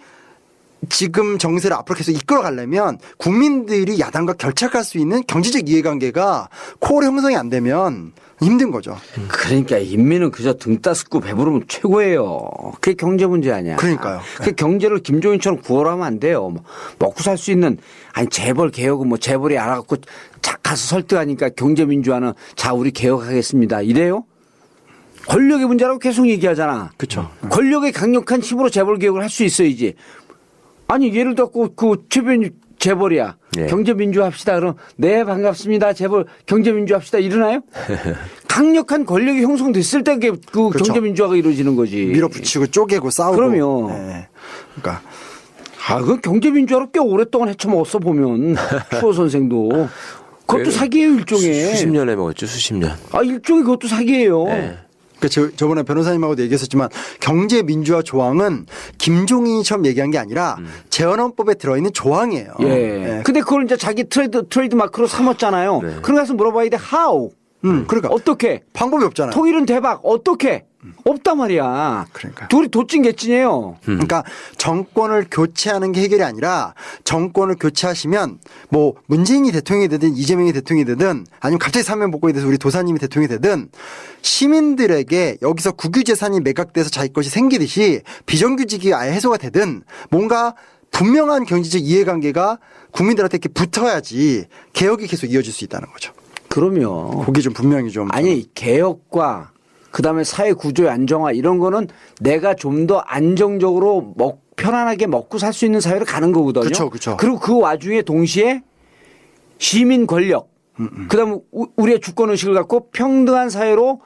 C: 지금 정세를 앞으로 계속 이끌어가려면 국민들이 야당과 결착할 수 있는 경제적 이해관계가 코어로 형성이 안 되면 힘든 거죠.
B: 그러니까 인민은 그저 등 따스고 배부르면 최고예요. 그게 경제 문제 아니야.
C: 그러니까요.
B: 그 경제를 김종인처럼 구걸하면 안 돼요. 뭐 먹고 살 수 있는 아니 재벌 개혁은 뭐 재벌이 알아갖고 가서 설득하니까 경제민주화는 자 우리 개혁하겠습니다. 이래요? 권력의 문제라고 계속 얘기하잖아.
C: 그렇죠.
B: 권력의 강력한 힘으로 재벌 개혁을 할 수 있어야지. 아니 예를 들어 그 최변 재벌이야.
D: 예.
B: 경제민주화 합시다. 그럼 네 반갑습니다. 재벌 경제민주화 합시다. 일어나요? 강력한 권력이 형성됐을 때 그
C: 그렇죠.
B: 경제민주화가 이루어지는 거지.
C: 밀어붙이고 쪼개고 싸우고.
B: 그럼요.
C: 네. 그러니까
B: 아, 그 경제민주화로 꽤 오랫동안 헤쳐먹었어 보면 추호 선생도. 그것도 사기예요 일종의.
D: 수십 년에 먹었죠, 수십 년.
B: 아 일종의 그것도 사기예요.
D: 네.
C: 그러니까 저번에 변호사님하고도 얘기했었지만 경제 민주화 조항은 김종인이 처음 얘기한 게 아니라 재헌헌법에 들어있는 조항이에요.
B: 예.
C: 네.
B: 근데 그걸 이제 자기 트레이드 마크로 삼았잖아요.
D: 네.
B: 그런 가서 물어봐야 돼. How?
C: 그러니까
B: 어떻게?
C: 방법이 없잖아요.
B: 통일은 대박. 어떻게? 없단 말이야.
C: 그러니까.
B: 둘이 도찐개찐이에요.
C: 그러니까 정권을 교체하는 게 해결이 아니라 정권을 교체하시면 뭐 문재인이 대통령이 되든 이재명이 대통령이 되든 아니면 갑자기 사면복권이 돼서 우리 도사님이 대통령이 되든 시민들에게 여기서 국유재산이 매각돼서 자기 것이 생기듯이 비정규직이 아예 해소가 되든 뭔가 분명한 경제적 이해관계가 국민들한테 이렇게 붙어야지 개혁이 계속 이어질 수 있다는 거죠.
B: 그러면
C: 그게 좀 분명히 좀
B: 아니 개혁과 그다음에 사회 구조의 안정화 이런 거는 내가 좀 더 안정적으로 편안하게 먹고 살 수 있는 사회로 가는 거거든요.
C: 그쵸, 그쵸.
B: 그리고 그 와중에 동시에 시민 권력 그다음에 우리의 주권 의식을 갖고 평등한 사회로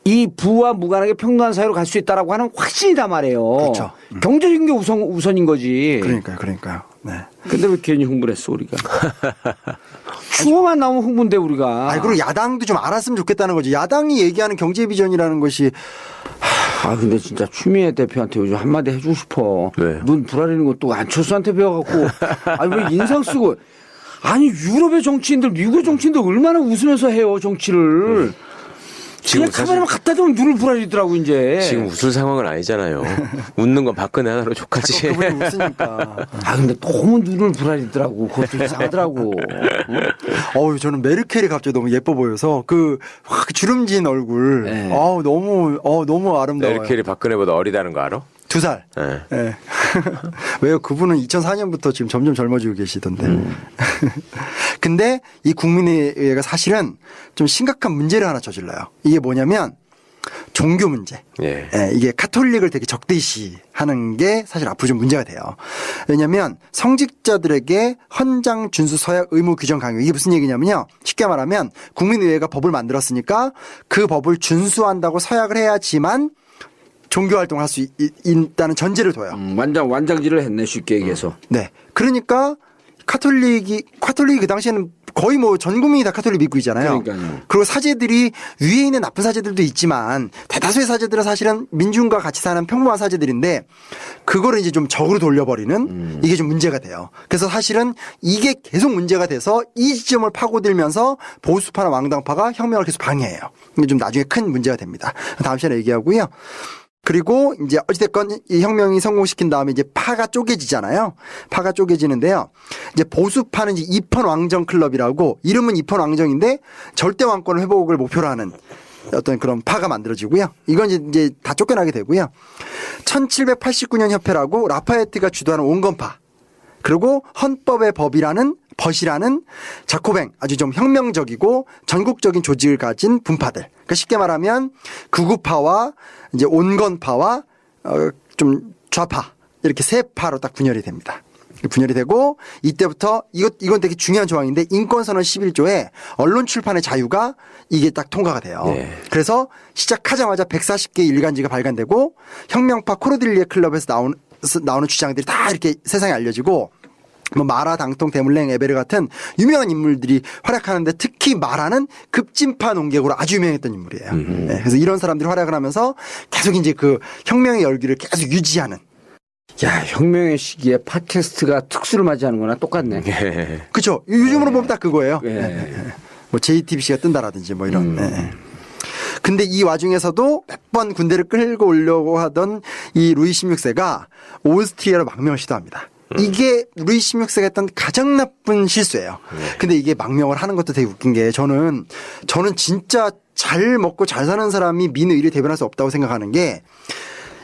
B: 이 부와 무관하게 평등한 사회로 갈 수 있다라고 하는 확신이다 말이에요.
C: 그렇죠.
B: 경제적인 게 우선인 거지.
C: 그러니까요. 네.
B: 근데 왜 괜히 흥분했어 우리가? 추호만 나오면 흥분돼 우리가.
C: 아니 그리고 야당도 좀 알았으면 좋겠다는 거지. 야당이 얘기하는 경제 비전이라는 것이
B: 아 근데 진짜 추미애 대표한테 요즘 한마디 해주고 싶어.
D: 네.
B: 눈 부라리는 것도 안철수한테 배워갖고 아니 왜 인상 쓰고 아니 유럽의 정치인들 미국의 정치인들 얼마나 웃으면서 해요 정치를.
D: 지금
B: 그냥 카메라만 갖다 대면 눈을 부라리더라고 이제.
D: 지금 웃을 상황은 아니잖아요. 웃는 건 박근혜 하나로 족하지.
C: 그분이 웃으니까.
B: 아 근데 너무 눈을 부라리더라고. 그것도 이상하더라고.
C: 어우 저는 메르켈이 갑자기 너무 예뻐 보여서 그 확 주름진 얼굴.
B: 네.
C: 너무 아름다워요.
D: 메르켈이 박근혜보다 어리다는 거 알아?
C: 2살.
D: 네.
C: 네. 왜요? 그분은 2004년부터 지금 점점 젊어지고 계시던데. 근데 이 국민의회가 사실은 좀 심각한 문제를 하나 저질러요. 이게 뭐냐면 종교 문제.
D: 예.
C: 이게 카톨릭을 되게 적대시하는 게 사실 앞으로 좀 문제가 돼요. 왜냐하면 성직자들에게 헌장 준수 서약 의무 규정 강요. 이게 무슨 얘기냐면요. 쉽게 말하면 국민의회가 법을 만들었으니까 그 법을 준수한다고 서약을 해야지만 종교 활동을 할 수 있다는 전제를 둬요.
B: 완장질을 했네 쉽게 얘기해서.
C: 네. 그러니까 카톨릭이 그 당시에는 거의 뭐 전 국민이 다 카톨릭 믿고 있잖아요.
B: 그러니까요.
C: 그리고 사제들이 위에 있는 나쁜 사제들도 있지만 대다수의 사제들은 사실은 민중과 같이 사는 평범한 사제들인데 그거를 이제 좀 적으로 돌려버리는 이게 좀 문제가 돼요. 그래서 사실은 이게 계속 문제가 돼서 이 지점을 파고들면서 보수파나 왕당파가 혁명을 계속 방해해요. 이게 좀 나중에 큰 문제가 됩니다. 다음 시간에 얘기하고요. 그리고 이제 어찌됐건 이 혁명이 성공시킨 다음에 이제 파가 쪼개지잖아요. 파가 쪼개지는데요. 이제 보수파는 이제 입헌 왕정 클럽이라고 이름은 입헌 왕정인데 절대 왕권 회복을 목표로 하는 어떤 그런 파가 만들어지고요. 이건 이제 다 쫓겨나게 되고요. 1789년 협회라고 라파에트가 주도하는 온건파. 그리고 헌법의 벗이라는 자코뱅 아주 좀 혁명적이고 전국적인 조직을 가진 분파들. 그러니까 쉽게 말하면 극우파와 이제 온건파와 좀 좌파 이렇게 세 파로 딱 분열이 됩니다. 분열이 되고 이때부터 이건 되게 중요한 조항인데 인권선언 11조에 언론 출판의 자유가 이게 딱 통과가 돼요.
D: 네.
C: 그래서 시작하자마자 140개의 일간지가 발간되고 혁명파 코르딜리에 클럽에서 나오는 주장들이 다 이렇게 세상에 알려지고 뭐 마라, 당통, 데물랭, 에베르 같은 유명한 인물들이 활약하는데 특히 마라는 급진파 농객으로 아주 유명했던 인물이에요. 네, 그래서 이런 사람들이 활약을 하면서 계속 이제 그 혁명의 열기를 계속 유지하는.
B: 야 혁명의 시기에 팟캐스트가 특수를 맞이하는 거나 똑같네.
C: 그렇죠. 요즘으로 보면 딱 그거예요.
B: 예.
C: 뭐 JTBC가 뜬다라든지 뭐 이런. 네. 근데 이 와중에서도 몇 번 군대를 끌고 오려고 하던 이 루이 16세가 오스트리아로 망명을 시도합니다. 이게 루이 16세가 했던 가장 나쁜 실수예요. 근데 이게 망명을 하는 것도 되게 웃긴 게 저는 진짜 잘 먹고 잘 사는 사람이 민의를 대변할 수 없다고 생각하는 게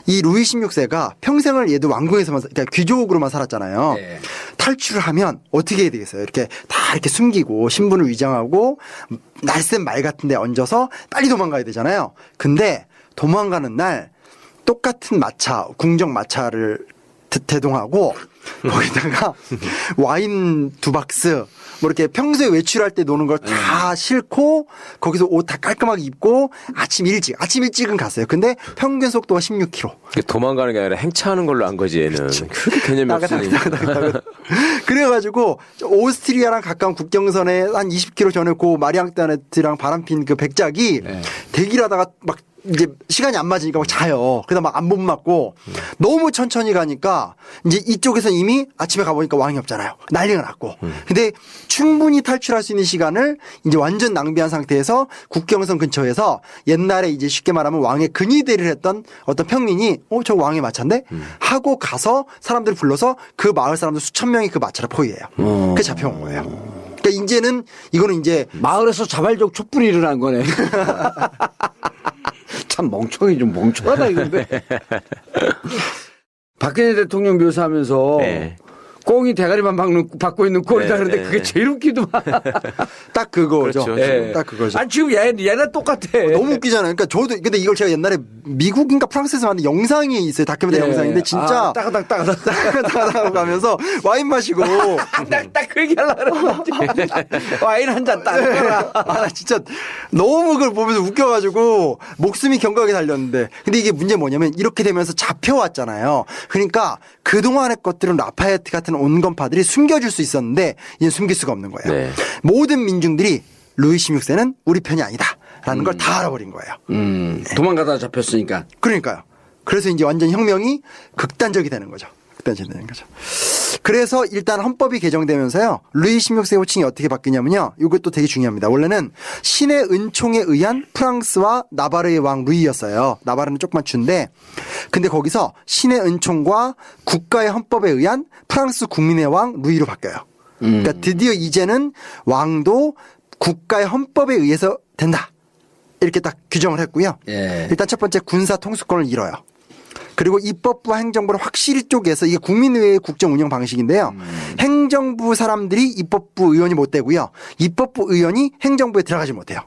C: 이 루이 16세가 평생을 얘도 왕궁에서만 그러니까 귀족으로만 살았잖아요.
B: 네.
C: 탈출을 하면 어떻게 해야 되겠어요? 이렇게 다 이렇게 숨기고 신분을 위장하고 날쌘 말 같은 데 얹어서 빨리 도망가야 되잖아요. 근데 도망가는 날 똑같은 마차, 궁정 마차를 대동하고 거기다가 와인 2박스 뭐 이렇게 평소에 외출할 때 노는 걸 다 싣고 거기서 옷 다 깔끔하게 입고 아침 일찍은 갔어요. 근데 평균 속도가 16km.
D: 도망가는 게 아니라 행차하는 걸로 한 거지 얘는. 그렇게 개념이 없으니까.
C: 그래가지고 오스트리아랑 가까운 국경선에 한 20km 전에 그 마리앙따네트랑 바람핀 그 백작이 대기를 하다가 막 이제 시간이 안 맞으니까 막 자요. 그러다 막 안본 맞고 너무 천천히 가니까 이제 이쪽에서 이미 아침에 가보니까 왕이 없잖아요. 난리가 났고. 근데 충분히 탈출할 수 있는 시간을 이제 완전 낭비한 상태에서 국경선 근처에서 옛날에 이제 쉽게 말하면 왕의 근위대를 했던 어떤 평민이 저 왕의 마차인데 하고 가서 사람들을 불러서 그 마을 사람들 수천 명이 그 마차를 포위해요. 그게 잡혀온 거예요. 그러니까 이제는 이거는 이제
B: 마을에서 자발적 촛불이 일어난 거네. 참 좀 멍청하다 이건데. 박근혜 대통령 묘사하면서
D: 네.
B: 꽁이 대가리만 받고 있는 꼴이다
D: 네,
B: 그러는데
D: 네.
B: 그게 제일 웃기더만.
C: 딱 그거죠.
D: 그렇죠.
B: 예.
C: 딱 그거죠.
B: 아니 지금 얘네 똑같아.
C: 너무 웃기잖아요. 그러니까 저도 근데 이걸 제가 옛날에 미국인가 프랑스에서 만든 영상이 있어요. 다큐멘터리 영상인데 진짜
B: 따가닥
C: 따가닥 가면서 와인 마시고
B: 딱그 얘기 하려고 그랬는데 와인 한 잔 따라.
C: 나 진짜 너무 그걸 보면서 웃겨가지고 목숨이 견고하게 달렸는데 근데 이게 문제 뭐냐면 이렇게 되면서 잡혀왔잖아요. 그러니까 그동안의 것들은 라파에트 같은 온건파들이 숨겨줄 수 있었는데 이제 숨길 수가 없는 거예요.
D: 네.
C: 모든 민중들이 루이 16세는 우리 편이 아니다라는 걸 다 알아버린 거예요.
B: 도망가다 잡혔으니까.
C: 그러니까요. 그래서 이제 완전 혁명이 극단적이 되는 거죠. 그래서 일단 헌법이 개정되면서요. 루이 16세 호칭이 어떻게 바뀌냐면요. 이것도 되게 중요합니다. 원래는 신의 은총에 의한 프랑스와 나바르의 왕 루이였어요. 나바르는 조그만 주인데 근데 거기서 신의 은총과 국가의 헌법에 의한 프랑스 국민의 왕 루이로 바뀌어요. 그러니까 드디어 이제는 왕도 국가의 헌법에 의해서 된다. 이렇게 딱 규정을 했고요.
B: 예.
C: 일단 첫 번째 군사 통수권을 잃어요. 그리고 입법부와 행정부를 확실히 쪼개서 이게 국민의회의 국정 운영 방식인데요. 행정부 사람들이 입법부 의원이 못 되고요. 입법부 의원이 행정부에 들어가지 못해요.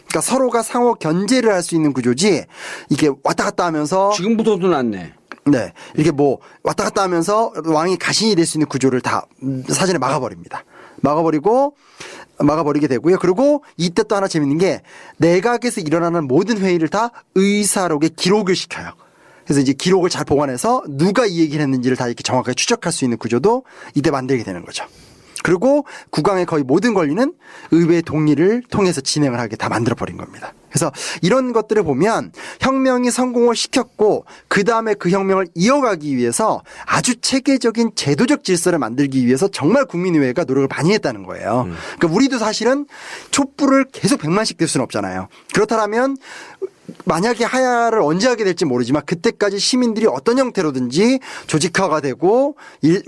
C: 그러니까 서로가 상호 견제를 할 수 있는 구조지 이게 왔다 갔다 하면서
B: 지금부터도 낫네.
C: 네. 이렇게 뭐 왔다 갔다 하면서 왕이 가신이 될 수 있는 구조를 다 사전에 막아버립니다. 막아버리게 되고요. 그리고 이때 또 하나 재밌는 게 내각에서 일어나는 모든 회의를 다 의사록에 기록을 시켜요. 그래서 이제 기록을 잘 보관해서 누가 이 얘기를 했는지를 다 이렇게 정확하게 추적할 수 있는 구조도 이때 만들게 되는 거죠. 그리고 국왕의 거의 모든 권리는 의회의 동의를 통해서 진행을 하게 다 만들어버린 겁니다. 그래서 이런 것들을 보면 혁명이 성공을 시켰고 그다음에 그 혁명을 이어가기 위해서 아주 체계적인 제도적 질서를 만들기 위해서 정말 국민의회가 노력을 많이 했다는 거예요. 그러니까 우리도 사실은 촛불을 계속 100만씩 들 수는 없잖아요. 그렇다면 만약에 하야를 언제 하게 될지 모르지만 그때까지 시민들이 어떤 형태로든지 조직화가 되고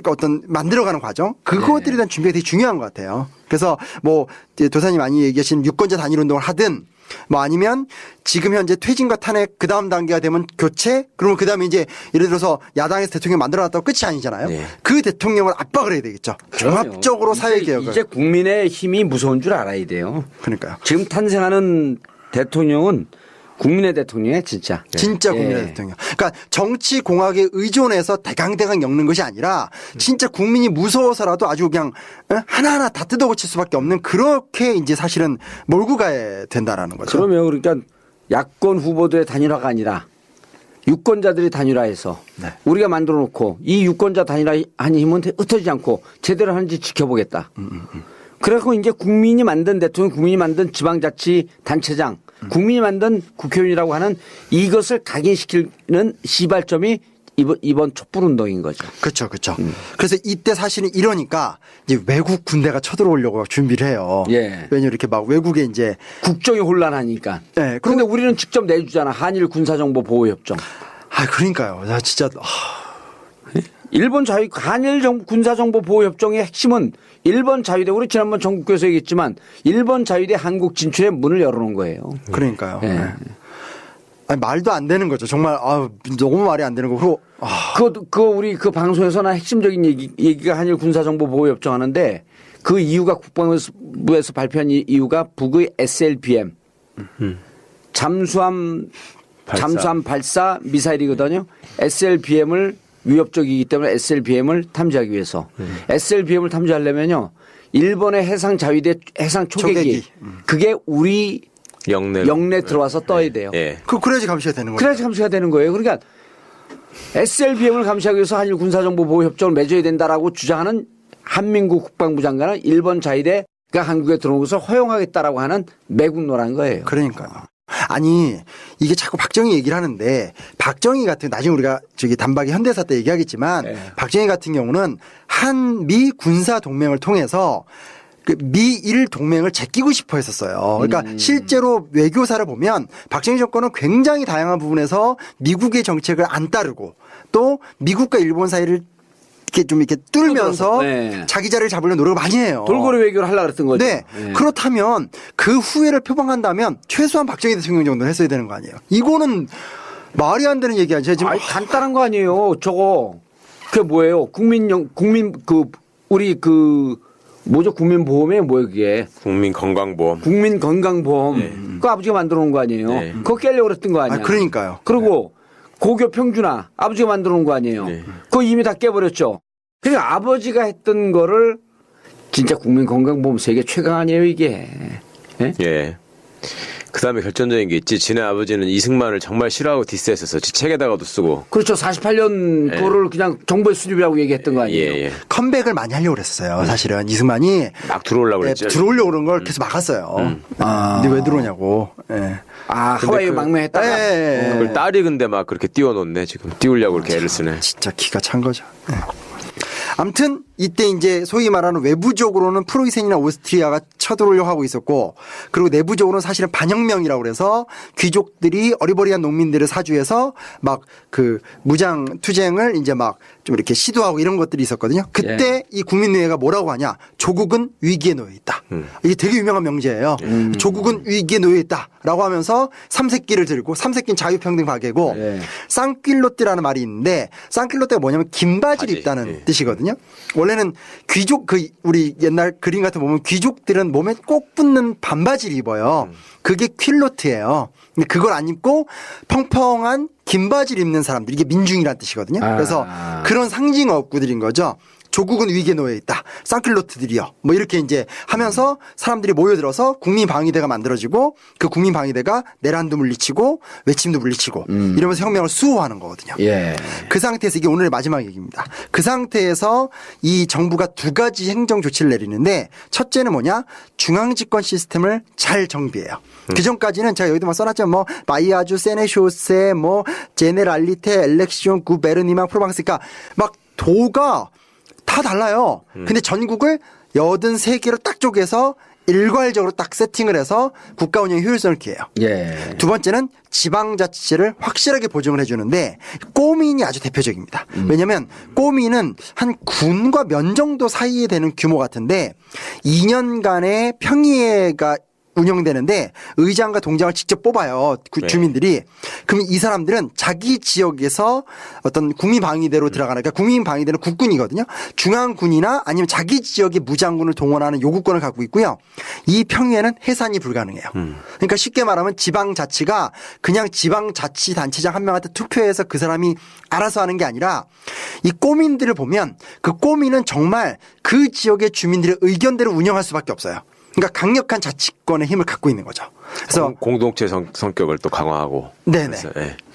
C: 어떤 만들어가는 과정 그것들에 대한 준비가 되게 중요한 것 같아요. 그래서 뭐 도사님 많이 얘기하신 유권자 단일 운동을 하든 뭐 아니면 지금 현재 퇴진과 탄핵 그 다음 단계가 되면 교체 그러면 그 다음에 이제 예를 들어서 야당에서 대통령 만들어놨다고 끝이 아니잖아요.
D: 네.
C: 그 대통령을 압박을 해야 되겠죠. 종합적으로 사회개혁을.
B: 이제 국민의 힘이 무서운 줄 알아야 돼요.
C: 그러니까요.
B: 지금 탄생하는 대통령은 국민의 대통령이야 진짜.
C: 진짜 국민의
B: 예.
C: 대통령. 그러니까 정치 공학에 의존해서 대강대강 엮는 것이 아니라 진짜 국민이 무서워서라도 아주 그냥 하나하나 다 뜯어고칠 수밖에 없는 그렇게 이제 사실은 몰고 가야 된다라는 거죠.
B: 그러면 그러니까 야권 후보들의 단일화가 아니라 유권자들이 단일화해서
C: 네.
B: 우리가 만들어 놓고 이 유권자 단일화한 힘은 흩어지지 않고 제대로 하는지 지켜보겠다. 그래서 이제 국민이 만든 대통령, 국민이 만든 지방자치 단체장, 국민이 만든 국회의원이라고 하는 이것을 각인시키는 시발점이 이번 촛불운동인 거죠.
C: 그렇죠, 그렇죠. 그래서 이때 사실은 이러니까 이제 외국 군대가 쳐들어오려고 준비를 해요.
B: 예.
C: 왜냐면 이렇게 막 외국에 이제
B: 국정이 혼란하니까.
C: 네,
B: 그런데 우리는 직접 내주잖아. 한일 군사정보 보호협정.
C: 그러니까요. 나 진짜
B: 일본 자유 한일 군사정보 보호 협정의 핵심은 일본 자유대 우리 지난번 전국교에서 얘기했지만 일본 자유대 한국 진출의 문을 열어놓은 거예요.
C: 그러니까요.
B: 예.
C: 네. 아니, 말도 안 되는 거죠. 정말 너무 말이 안 되는 거고.
B: 그 우리 그 방송에서나 핵심적인 얘기가 한일 군사정보 보호 협정 하는데 그 이유가 국방부에서 발표한 이유가 북의 SLBM 잠수함 발사 미사일이거든요. SLBM을 위협적이기 때문에 SLBM을 탐지하기 위해서 SLBM을 탐지하려면요 일본의 해상 자위대 해상 초계기 그게 우리 영내 들어와서 떠야 돼요.
D: 예.
C: 그래야지 감시가 되는 거예요.
B: 그래야지 감시가 되는 거예요. 그러니까 SLBM을 감시하기 위해서 한일 군사정보 보호 협정을 맺어야 된다라고 주장하는 한민국 국방부 장관은 일본 자위대가 한국에 들어온 것을 허용하겠다라고 하는 매국노란 거예요.
C: 그러니까요. 아니 이게 자꾸 박정희 얘기를 하는데 박정희 같은 나중에 우리가 저기 단박에 현대사 때 얘기하겠지만 박정희 같은 경우는 한미 군사 동맹을 통해서 그 미일 동맹을 제끼고 싶어 했었어요. 그러니까 실제로 외교사를 보면 박정희 정권은 굉장히 다양한 부분에서 미국의 정책을 안 따르고 또 미국과 일본 사이를 이렇게 좀 이렇게 뚫면서
B: 네.
C: 자기 자리를 잡으려는 노력을 많이 해요.
B: 돌고래 외교를 하려고 그랬던 거죠.
C: 네. 그렇다면 그 후회를 표방한다면 최소한 박정희 대통령 정도는 했어야 되는 거 아니에요. 이거는 말이 안 되는 얘기 아니에요. 지금
B: 아니, 간단한 거 아니에요. 저거 그게 뭐예요? 우리 뭐죠? 국민보험이 뭐예요 그게?
D: 국민건강보험.
B: 국민건강보험. 그거 아버지가 만들어 놓은 거 아니에요?
D: 네.
B: 그거 깨려고 그랬던 거 아니야?
C: 그러니까요.
B: 그리고 고교 평준화 아버지가 만들어 놓은 거 아니에요? 그거 이미 다 깨버렸죠. 그러니까 아버지가 했던 거를 진짜 국민건강보험 세계 최강 아니에요 이게? 예?
D: 예. 그 다음에 결정적인 게 있지. 지네 아버지는 이승만을 정말 싫어하고 디스했었어. 지 책에다가도 쓰고.
B: 그렇죠. 48년 그거를 그냥 정부의 수립이라고 얘기했던 거 아니에요?
D: 예.
C: 컴백을 많이 하려고 그랬어요. 사실은 이승만이
D: 막 들어오려고 그랬죠.
C: 들어오려고 그런 걸 계속 막았어요. 근데 왜 들어오냐고. 예.
B: 하와이 망명했다가
C: 예.
D: 그걸 딸이 근데 막 그렇게 띄워놓네. 지금 띄우려고 이렇게 애를 쓰네.
C: 진짜 기가 찬 거죠. 예. 아무튼 이때 이제 소위 말하는 외부적으로는 프로이센이나 오스트리아가 쳐들어오려고 하고 있었고 그리고 내부적으로는 사실은 반혁명이라고 그래서 귀족들이 어리버리한 농민들을 사주해서 막 그 무장 투쟁을 이제 막 좀 이렇게 시도하고 이런 것들이 있었거든요. 그때 이 국민의회가 뭐라고 하냐. 조국은 위기에 놓여 있다. 이게 되게 유명한 명제예요. 조국은 위기에 놓여 있다라고 하면서 삼색기를 들고 삼색기는 자유평등 박애고 쌍낄로띠라는 말이 있는데 쌍낄로띠가 뭐냐면 긴 바지를 입다는 뜻이거든요. 원래는 귀족 우리 옛날 그림 같은 거 보면 귀족들은 몸에 꼭 붙는 반바지를 입어요. 그게 퀼로트예요. 근데 그걸 안 입고 펑펑한 긴 바지를 입는 사람들 이게 민중이라는 뜻이거든요. 그래서 그런 상징 어구들인 거죠. 조국은 위기에 놓여 있다. 쌍클로트들이요. 뭐 이렇게 이제 하면서 사람들이 모여들어서 국민방위대가 만들어지고 그 국민방위대가 내란도 물리치고 외침도 물리치고 이러면서 혁명을 수호하는 거거든요.
B: 예.
C: 그 상태에서 이게 오늘의 마지막 얘기입니다. 그 상태에서 이 정부가 두 가지 행정 조치를 내리는데 첫째는 뭐냐? 중앙집권 시스템을 잘 정비해요. 그 전까지는 제가 여기도 막 써놨죠. 뭐 마이아주, 세네쇼세, 뭐 제네랄리테, 엘렉시온, 구베르니마, 프로방스, 그러니까 막 도가 다 달라요. 근데 전국을 83개로 딱 쪼개서 일괄적으로 딱 세팅을 해서 국가 운영 효율성을 기해요.
B: 예.
C: 두 번째는 지방자치제를 확실하게 보증을 해주는데 꼬민이 아주 대표적입니다. 왜냐하면 꼬민은 한 군과 면 정도 사이에 되는 규모 같은데 2년간의 평의회가 운영되는데 의장과 동장을 직접 뽑아요. 주민들이. 그럼 이 사람들은 자기 지역에서 어떤 국민방위대로 들어가는 그러니까 국민방위대는 국군이거든요. 중앙군이나 아니면 자기 지역의 무장군을 동원하는 요구권을 갖고 있고요. 이 평의회는 해산이 불가능해요. 그러니까 쉽게 말하면 지방자치가 그냥 지방자치단체장 한 명한테 투표해서 그 사람이 알아서 하는 게 아니라 이 꼬민들을 보면 그 꼬민은 정말 그 지역의 주민들의 의견대로 운영할 수밖에 없어요. 그러니까 강력한 자치권의 힘을 갖고 있는 거죠. 그래서
D: 공동체 성격을 또 강화하고.
C: 네네.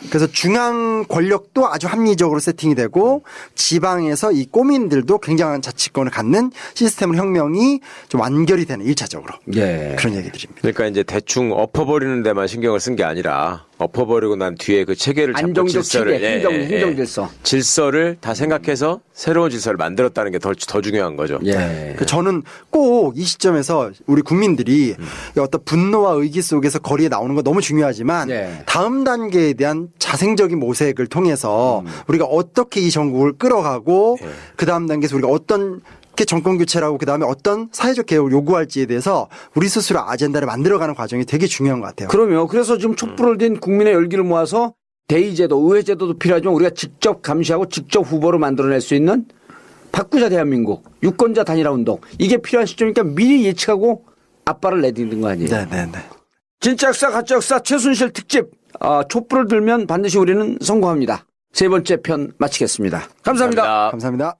C: 그래서 중앙 권력도 아주 합리적으로 세팅이 되고 지방에서 이 꼬민들도 굉장한 자치권을 갖는 시스템 혁명이 좀 완결이 되는 1차적으로.
B: 예.
C: 그런 얘기들입니다.
D: 그러니까 이제 대충 엎어버리는 데만 신경을 쓴 게 아니라 엎어버리고 난 뒤에 그 체계를 잡고
B: 안정적
D: 질서를
B: 체계, 행정 질서.
D: 질서를 다 생각해서 새로운 질서를 만들었다는 게 더 중요한 거죠.
B: 예.
C: 저는 꼭 이 시점에서 우리 국민들이 어떤 분노와 의기 속에서 거리에 나오는 거 너무 중요하지만
B: 네.
C: 다음 단계에 대한 자생적인 모색을 통해서 우리가 어떻게 이 전국을 끌어가고 그 다음 단계에서 우리가 어떤 게 정권 교체라고 그 다음에 어떤 사회적 개혁을 요구할지에 대해서 우리 스스로 아젠다를 만들어가는 과정이 되게 중요한 것 같아요.
B: 그러면 그래서 지금 촛불을 든 국민의 열기를 모아서 대의제도, 의회제도도 필요하지만 우리가 직접 감시하고 직접 후보로 만들어낼 수 있는 바꾸자 대한민국, 유권자 단일화 운동 이게 필요한 시점이니까 미리 예측하고 앞발을 내딛는 거 아니에요.
C: 네네네.
B: 진짜 역사 가짜 역사 최순실 특집 촛불을 들면 반드시 우리는 성공합니다. 세 번째 편 마치겠습니다. 감사합니다.
C: 감사합니다.